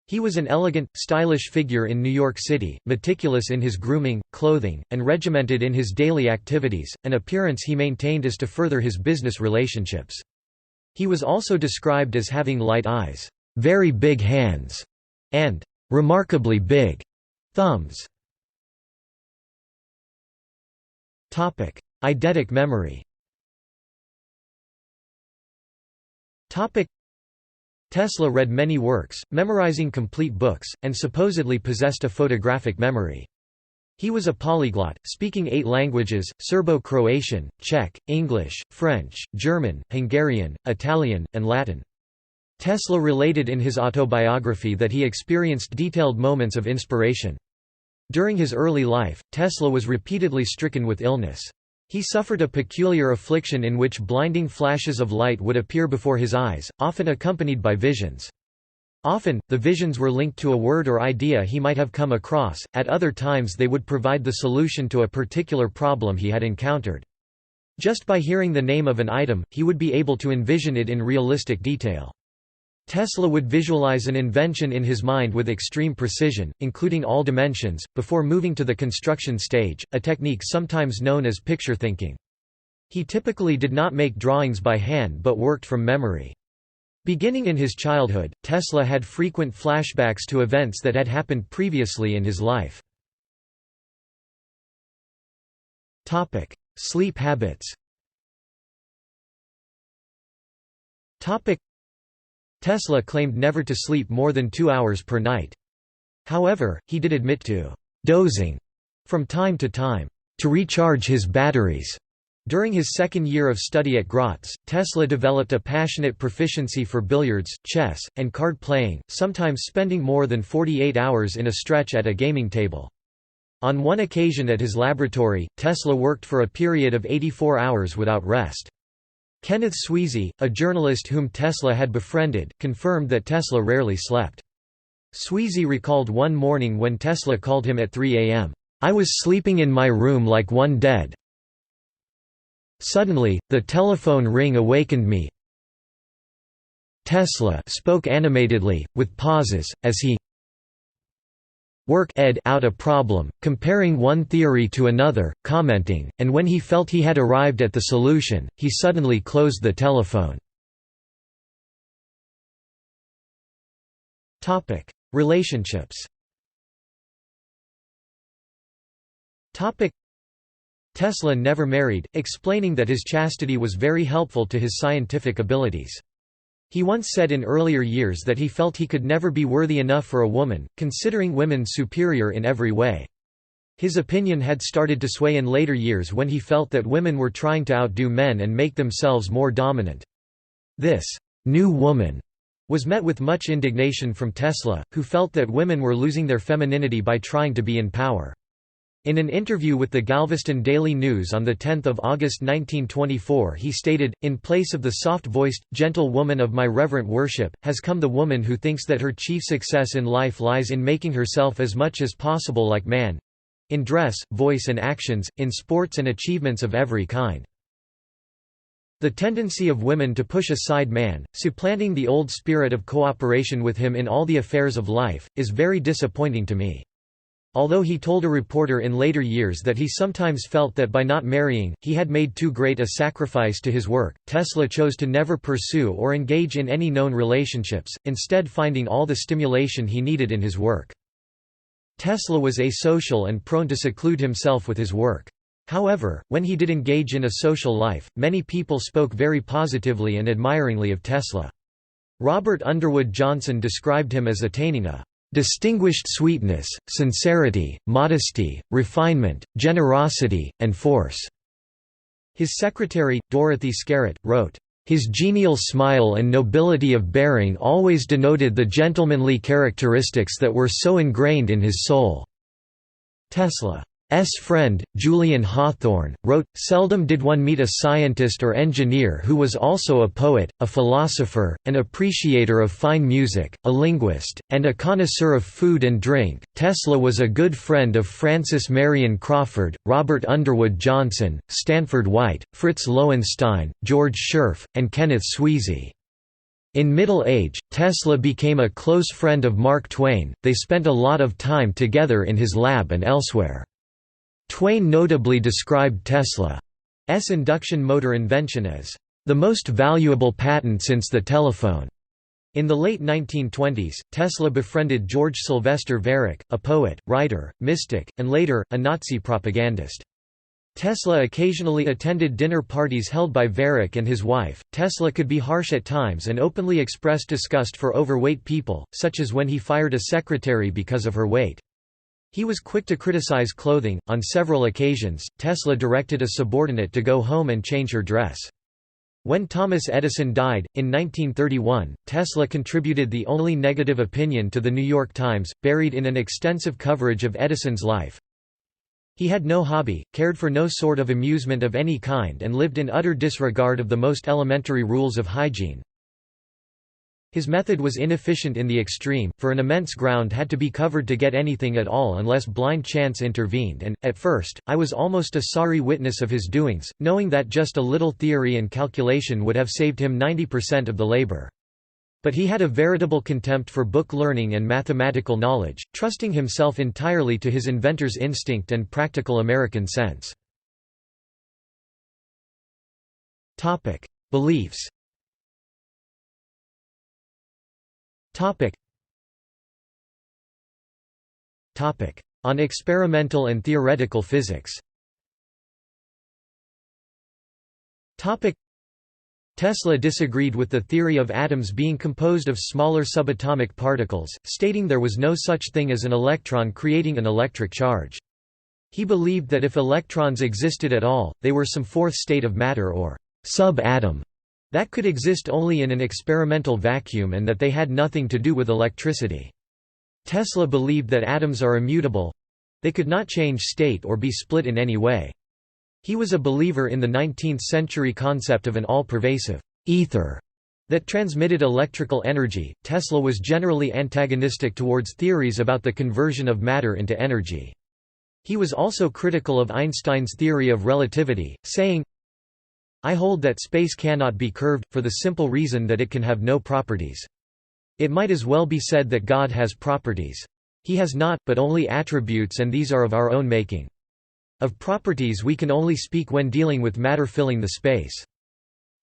He was an elegant, stylish figure in New York City, meticulous in his grooming, clothing, and regimented in his daily activities, an appearance he maintained as to further his business relationships. He was also described as having light eyes, "very big hands," and "remarkably big thumbs." Eidetic memory. Tesla read many works, memorizing complete books, and supposedly possessed a photographic memory. He was a polyglot, speaking 8 languages: Serbo-Croatian, Czech, English, French, German, Hungarian, Italian, and Latin. Tesla related in his autobiography that he experienced detailed moments of inspiration. During his early life, Tesla was repeatedly stricken with illness. He suffered a peculiar affliction in which blinding flashes of light would appear before his eyes, often accompanied by visions. Often, the visions were linked to a word or idea he might have come across, at other times they would provide the solution to a particular problem he had encountered. Just by hearing the name of an item, he would be able to envision it in realistic detail. Tesla would visualize an invention in his mind with extreme precision, including all dimensions, before moving to the construction stage, a technique sometimes known as picture thinking. He typically did not make drawings by hand but worked from memory. Beginning in his childhood, Tesla had frequent flashbacks to events that had happened previously in his life. Sleep habits. Tesla claimed never to sleep more than 2 hours per night. However, he did admit to dozing from time to time to recharge his batteries. During his second year of study at Graz, Tesla developed a passionate proficiency for billiards, chess, and card playing, sometimes spending more than 48 hours in a stretch at a gaming table. On one occasion at his laboratory, Tesla worked for a period of 84 hours without rest. Kenneth Sweezy, a journalist whom Tesla had befriended, confirmed that Tesla rarely slept. Sweezy recalled one morning when Tesla called him at 3 a.m. "I was sleeping in my room like one dead. Suddenly, the telephone ring awakened me." Tesla spoke animatedly, with pauses, as he worked out a problem, comparing one theory to another, commenting, and when he felt he had arrived at the solution, he suddenly closed the telephone. Relationships. Tesla never married, explaining that his chastity was very helpful to his scientific abilities. He once said in earlier years that he felt he could never be worthy enough for a woman, considering women superior in every way. His opinion had started to sway in later years when he felt that women were trying to outdo men and make themselves more dominant. This new woman was met with much indignation from Tesla, who felt that women were losing their femininity by trying to be in power. In an interview with the Galveston Daily News on 10 August 1924 he stated, "In place of the soft-voiced, gentle woman of my reverent worship, has come the woman who thinks that her chief success in life lies in making herself as much as possible like man—in dress, voice and actions, in sports and achievements of every kind. The tendency of women to push aside man, supplanting the old spirit of cooperation with him in all the affairs of life, is very disappointing to me. Although he told a reporter in later years that he sometimes felt that by not marrying, he had made too great a sacrifice to his work, Tesla chose to never pursue or engage in any known relationships, instead finding all the stimulation he needed in his work. Tesla was asocial and prone to seclude himself with his work. However, when he did engage in a social life, many people spoke very positively and admiringly of Tesla. Robert Underwood Johnson described him as attaining a distinguished sweetness, sincerity, modesty, refinement, generosity, and force." His secretary, Dorothy Scarrett, wrote, "His genial smile and nobility of bearing always denoted the gentlemanly characteristics that were so ingrained in his soul." Tesla's friend, Julian Hawthorne, wrote, "Seldom did one meet a scientist or engineer who was also a poet, a philosopher, an appreciator of fine music, a linguist, and a connoisseur of food and drink. Tesla was a good friend of Francis Marion Crawford, Robert Underwood Johnson, Stanford White, Fritz Lowenstein, George Scherf, and Kenneth Sweezy." In middle age, Tesla became a close friend of Mark Twain. They spent a lot of time together in his lab and elsewhere. Twain notably described Tesla's induction motor invention as the most valuable patent since the telephone. In the late 1920s, Tesla befriended George Sylvester Varick, a poet, writer, mystic, and later, a Nazi propagandist. Tesla occasionally attended dinner parties held by Varick and his wife. Tesla could be harsh at times and openly express disgust for overweight people, such as when he fired a secretary because of her weight. He was quick to criticize clothing. On several occasions, Tesla directed a subordinate to go home and change her dress. When Thomas Edison died, in 1931, Tesla contributed the only negative opinion to The New York Times, buried in an extensive coverage of Edison's life. He had no hobby, cared for no sort of amusement of any kind, and lived in utter disregard of the most elementary rules of hygiene. His method was inefficient in the extreme, for an immense ground had to be covered to get anything at all unless blind chance intervened and, at first, I was almost a sorry witness of his doings, knowing that just a little theory and calculation would have saved him 90% of the labor. But he had a veritable contempt for book learning and mathematical knowledge, trusting himself entirely to his inventor's instinct and practical American sense. Beliefs. On experimental and theoretical physics. Tesla disagreed with the theory of atoms being composed of smaller subatomic particles, stating there was no such thing as an electron creating an electric charge. He believed that if electrons existed at all, they were some fourth state of matter or sub-atom that could exist only in an experimental vacuum and that they had nothing to do with electricity. Tesla believed that atoms are immutable. They could not change state or be split in any way. He was a believer in the 19th-century concept of an all-pervasive ether that transmitted electrical energy. Tesla was generally antagonistic towards theories about the conversion of matter into energy. He was also critical of Einstein's theory of relativity, saying, "I hold that space cannot be curved, for the simple reason that it can have no properties. It might as well be said that God has properties. He has not, but only attributes, and these are of our own making. Of properties we can only speak when dealing with matter filling the space.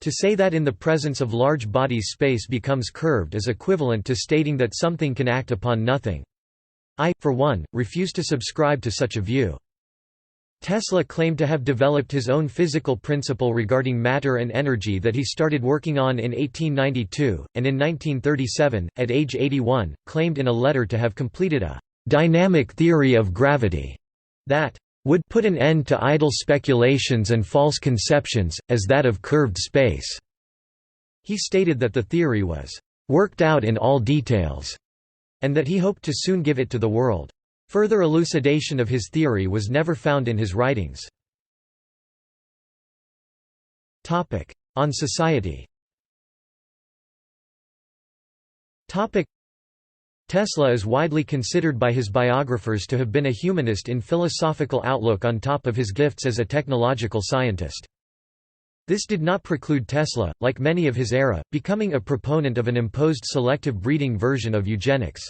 To say that in the presence of large bodies space becomes curved is equivalent to stating that something can act upon nothing. I, for one, refuse to subscribe to such a view." Tesla claimed to have developed his own physical principle regarding matter and energy that he started working on in 1892, and in 1937, at age 81, claimed in a letter to have completed a «dynamic theory of gravity» that «would put an end to idle speculations and false conceptions, as that of curved space». He stated that the theory was «worked out in all details», and that he hoped to soon give it to the world. Further elucidation of his theory was never found in his writings. On society. Tesla is widely considered by his biographers to have been a humanist in philosophical outlook on top of his gifts as a technological scientist. This did not preclude Tesla, like many of his era, becoming a proponent of an imposed selective breeding version of eugenics.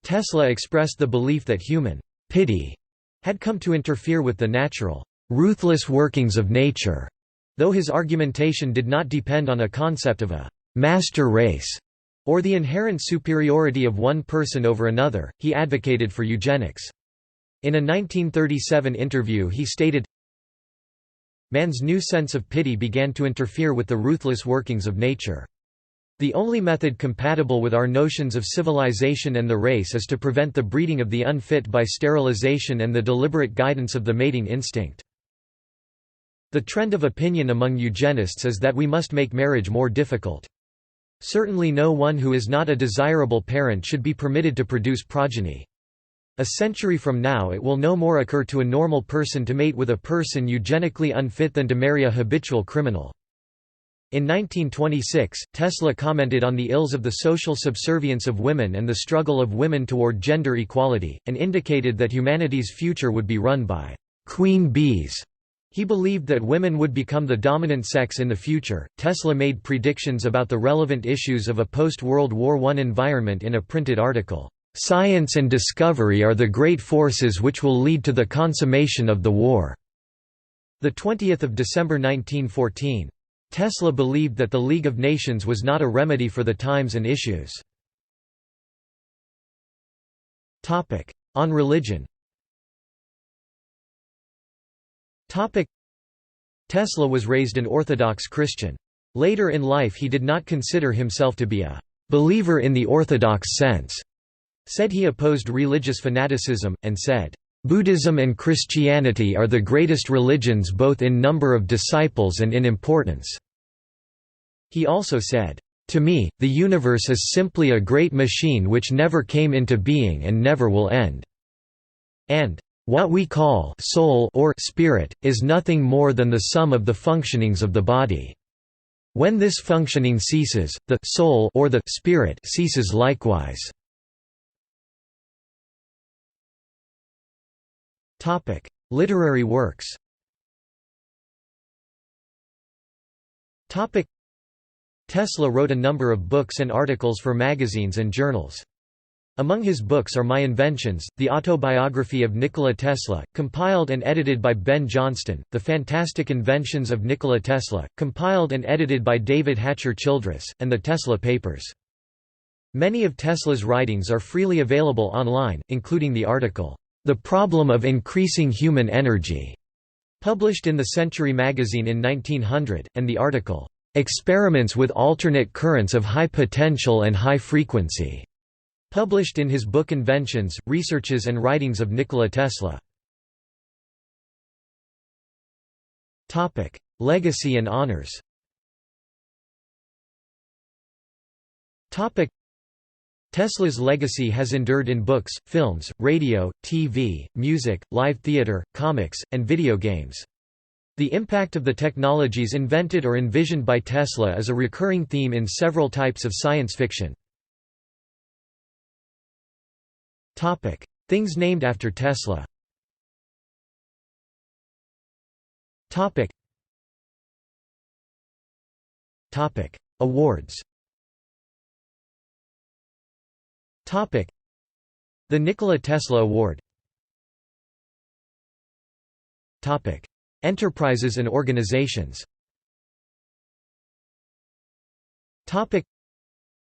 Tesla expressed the belief that human pity had come to interfere with the natural, ruthless workings of nature. Though his argumentation did not depend on a concept of a master race or the inherent superiority of one person over another, he advocated for eugenics. In a 1937 interview he stated, "Man's new sense of pity began to interfere with the ruthless workings of nature. The only method compatible with our notions of civilization and the race is to prevent the breeding of the unfit by sterilization and the deliberate guidance of the mating instinct." The trend of opinion among eugenists is that we must make marriage more difficult. Certainly no one who is not a desirable parent should be permitted to produce progeny. A century from now it will no more occur to a normal person to mate with a person eugenically unfit than to marry a habitual criminal. In 1926, Tesla commented on the ills of the social subservience of women and the struggle of women toward gender equality, and indicated that humanity's future would be run by queen bees. He believed that women would become the dominant sex in the future. Tesla made predictions about the relevant issues of a post-World War I environment in a printed article, "Science and Discovery are the great forces which will lead to the consummation of the war." The 20th of December 1914. Tesla believed that the League of Nations was not a remedy for the times and issues. Topic: On religion. Tesla was raised an Orthodox Christian. Later in life he did not consider himself to be a believer in the Orthodox sense. Said he opposed religious fanaticism, and said, "Buddhism and Christianity are the greatest religions both in number of disciples and in importance." He also said, "To me, the universe is simply a great machine which never came into being and never will end." And "What we call soul or spirit is nothing more than the sum of the functionings of the body. When this functioning ceases, the soul or the spirit ceases likewise." Topic: Literary works. Topic: Tesla wrote a number of books and articles for magazines and journals. Among his books are My Inventions, the autobiography of Nikola Tesla, compiled and edited by Ben Johnston, The Fantastic Inventions of Nikola Tesla, compiled and edited by David Hatcher Childress, and The Tesla Papers. Many of Tesla's writings are freely available online, including the article, "The Problem of Increasing Human Energy", published in the Century magazine in 1900, and the article, "Experiments with Alternate Currents of High Potential and High Frequency", published in his book Inventions, Researches and Writings of Nikola Tesla. Legacy and honors. Tesla's legacy has endured in books, films, radio, TV, music, live theater, comics, and video games. The impact of the technologies invented or envisioned by Tesla is a recurring theme in several types of science fiction. Things named after Tesla. Awards. The Nikola Tesla Award. Enterprises and organizations.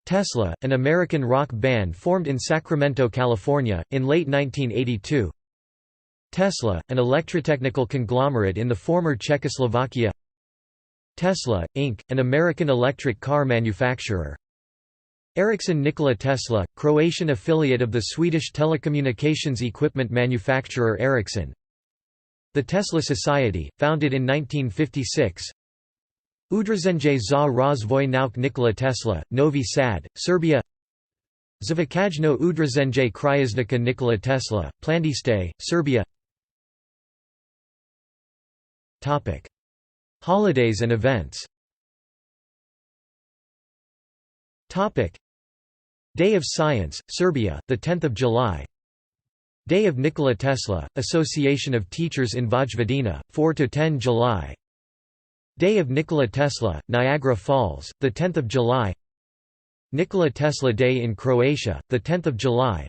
Tesla, an American rock band formed in Sacramento, California, in late 1982. Tesla, an electrotechnical conglomerate in the former Czechoslovakia. Tesla, Inc., an American electric car manufacturer. Ericsson Nikola Tesla, Croatian affiliate of the Swedish telecommunications equipment manufacturer Ericsson. The Tesla Society, founded in 1956. Udruženje za razvoj nauk Nikola Tesla, Novi Sad, Serbia. Zavakajno Udruženje Krajeznika Nikola Tesla, Plandište, Serbia. Holidays and events. Day of Science, Serbia, 10 July. Day of Nikola Tesla, Association of Teachers in Vojvodina, 4–10 July. Day of Nikola Tesla, Niagara Falls, 10 July. Nikola Tesla Day in Croatia, 10 July.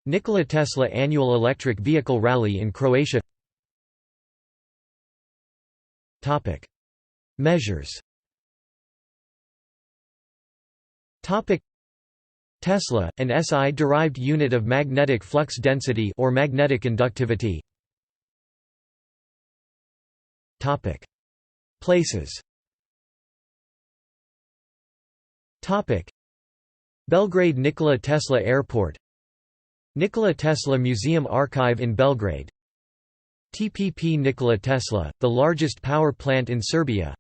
Nikola Tesla Annual Electric Vehicle Rally in Croatia. Measures. Tesla, an SI-derived unit of magnetic flux density or magnetic inductivity. Places. Belgrade Nikola Tesla Airport, Nikola Tesla Museum Archive in Belgrade, TPP Nikola Tesla, the largest power plant in Serbia.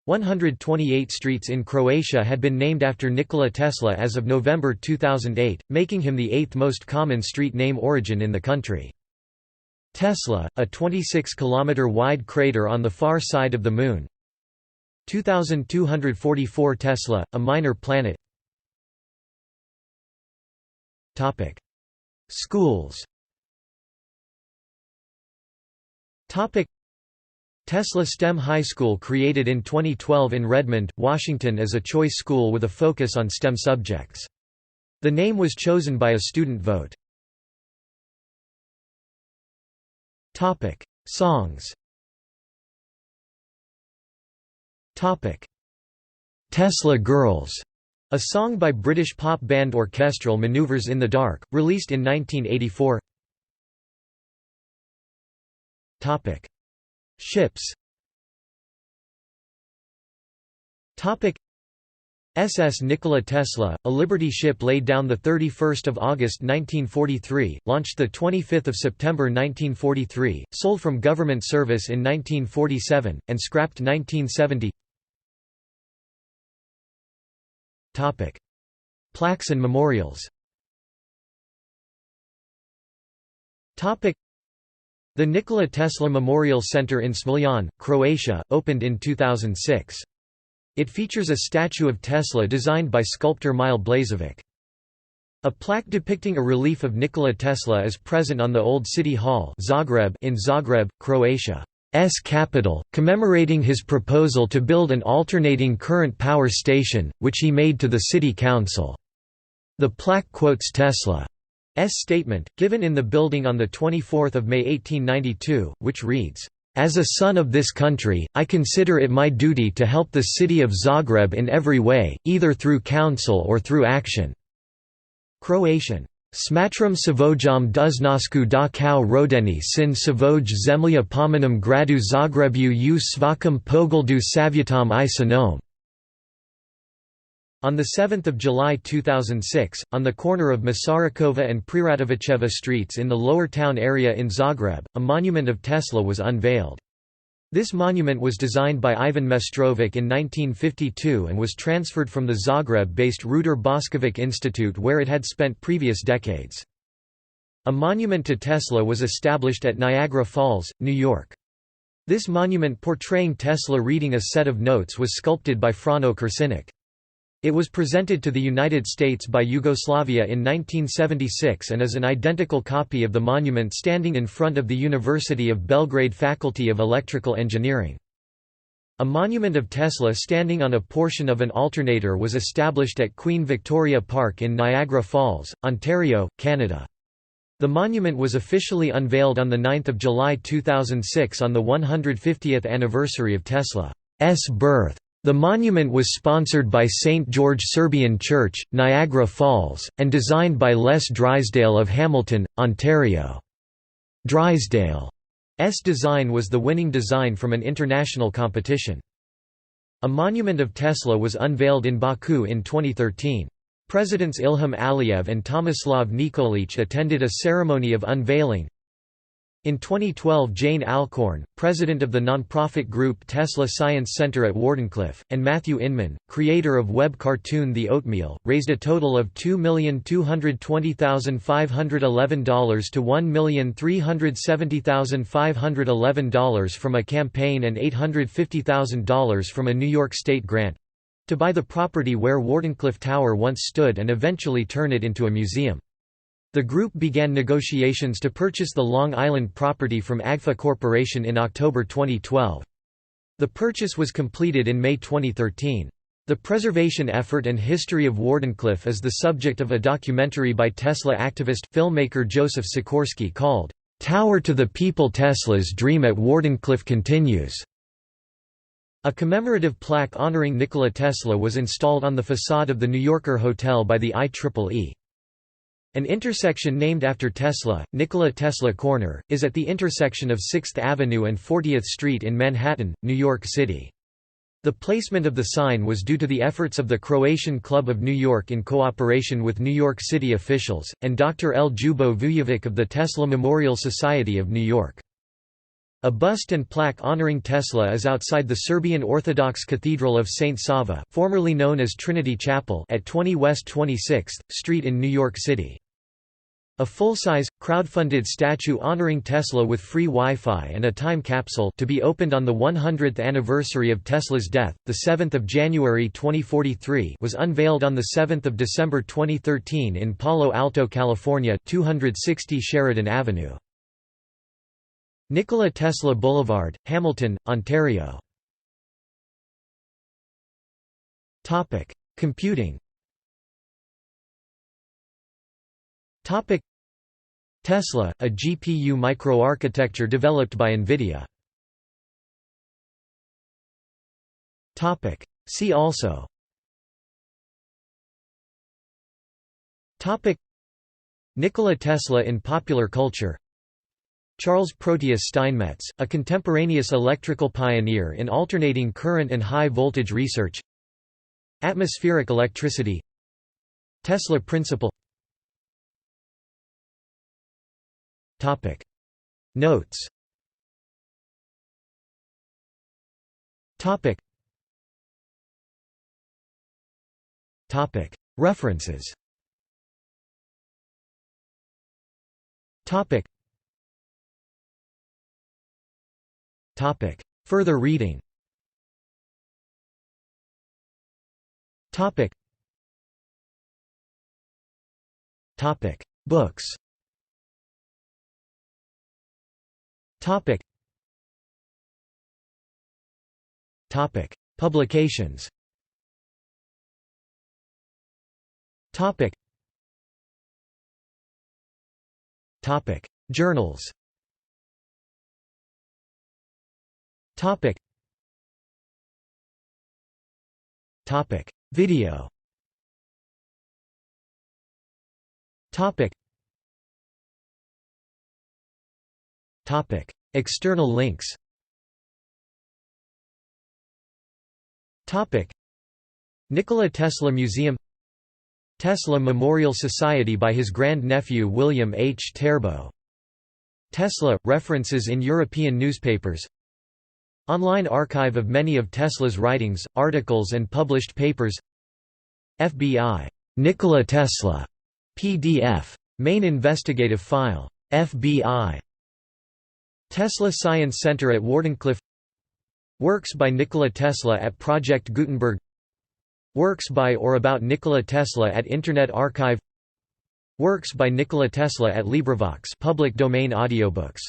128 streets in Croatia had been named after Nikola Tesla as of November 2008, making him the 8th most common street name origin in the country. Tesla, a 26-kilometer-wide crater on the far side of the Moon. 2244 Tesla, a minor planet. Schools. Tesla STEM High School, created in 2012 in Redmond, Washington as a choice school with a focus on STEM subjects. The name was chosen by a student vote. Songs. Tesla Girls, a song by British pop band Orchestral Manoeuvres in the Dark, released in 1984. Ships. SS Nikola Tesla, a Liberty ship laid down 31 August 1943, launched 25 September 1943, sold from government service in 1947, and scrapped 1970. Plaques and memorials. The Nikola Tesla Memorial Center in Smiljan, Croatia, opened in 2006. It features a statue of Tesla designed by sculptor Mile Blazevic. A plaque depicting a relief of Nikola Tesla is present on the Old City Hall Zagreb in Zagreb, Croatia's capital, commemorating his proposal to build an alternating current power station, which he made to the city council. The plaque quotes Tesla's statement, given in the building on 24 May 1892, which reads, "As a son of this country, I consider it my duty to help the city of Zagreb in every way, either through counsel or through action." Croatian. Smatram Savojam Duznasku da kao rodeni sin Savoj zemlja pomenem gradu Zagrebu u svakom pogledu savjetom I sanom. On 7 July 2006, on the corner of Masarykowa and Preradovićeva streets in the lower town area in Zagreb, a monument of Tesla was unveiled. This monument was designed by Ivan Mestrovic in 1952 and was transferred from the Zagreb-based Ruder Bošković Institute where it had spent previous decades. A monument to Tesla was established at Niagara Falls, New York. This monument portraying Tesla reading a set of notes was sculpted by Frano Kršinić. It was presented to the United States by Yugoslavia in 1976 and is an identical copy of the monument standing in front of the University of Belgrade Faculty of Electrical Engineering. A monument of Tesla standing on a portion of an alternator was established at Queen Victoria Park in Niagara Falls, Ontario, Canada. The monument was officially unveiled on 9 July 2006 on the 150th anniversary of Tesla's birth. The monument was sponsored by St. George Serbian Church, Niagara Falls, and designed by Les Drysdale of Hamilton, Ontario. Drysdale's design was the winning design from an international competition. A monument of Tesla was unveiled in Baku in 2013. Presidents Ilham Aliyev and Tomislav Nikolić attended a ceremony of unveiling. In 2012, Jane Alcorn, president of the nonprofit group Tesla Science Center at Wardenclyffe, and Matthew Inman, creator of web cartoon The Oatmeal, raised a total of $2,220,511 to $1,370,511 from a campaign and $850,000 from a New York State grant—to buy the property where Wardenclyffe Tower once stood and eventually turn it into a museum. The group began negotiations to purchase the Long Island property from Agfa Corporation in October 2012. The purchase was completed in May 2013. The preservation effort and history of Wardenclyffe is the subject of a documentary by Tesla activist, filmmaker Joseph Sikorsky called, "Tower to the People Tesla's Dream at Wardenclyffe Continues." A commemorative plaque honoring Nikola Tesla was installed on the facade of the New Yorker Hotel by the IEEE. An intersection named after Tesla, Nikola Tesla Corner, is at the intersection of 6th Avenue and 40th Street in Manhattan, New York City. The placement of the sign was due to the efforts of the Croatian Club of New York in cooperation with New York City officials, and Dr. Ljubo Vujovic of the Tesla Memorial Society of New York. A bust and plaque honoring Tesla is outside the Serbian Orthodox Cathedral of St. Sava, formerly known as Trinity Chapel, at 20 West 26th Street in New York City. A full-size, crowd-funded statue honoring Tesla with free Wi-Fi and a time capsule to be opened on the 100th anniversary of Tesla's death, 7 January 2043, was unveiled on 7 December 2013 in Palo Alto, California, 260 Sheridan Avenue. Nikola Tesla Boulevard, Hamilton, Ontario. Computing. Tesla, a GPU microarchitecture developed by NVIDIA. See also: Nikola Tesla in popular culture, Charles Proteus Steinmetz, a contemporaneous electrical pioneer in alternating current and high-voltage research, atmospheric electricity, Tesla principle. Notes. References. Further reading. Books. Publications. Journals. Video. External links. Nikola Tesla Museum, Tesla Memorial Society by his grand-nephew William H. Terbo. Tesla – references in European newspapers. Online archive of many of Tesla's writings, articles and published papers. FBI. Nikola Tesla. PDF. Main investigative file. FBI. Tesla Science Center at Wardenclyffe. Works by Nikola Tesla at Project Gutenberg. Works by or about Nikola Tesla at Internet Archive. Works by Nikola Tesla at LibriVox, public domain audiobooks.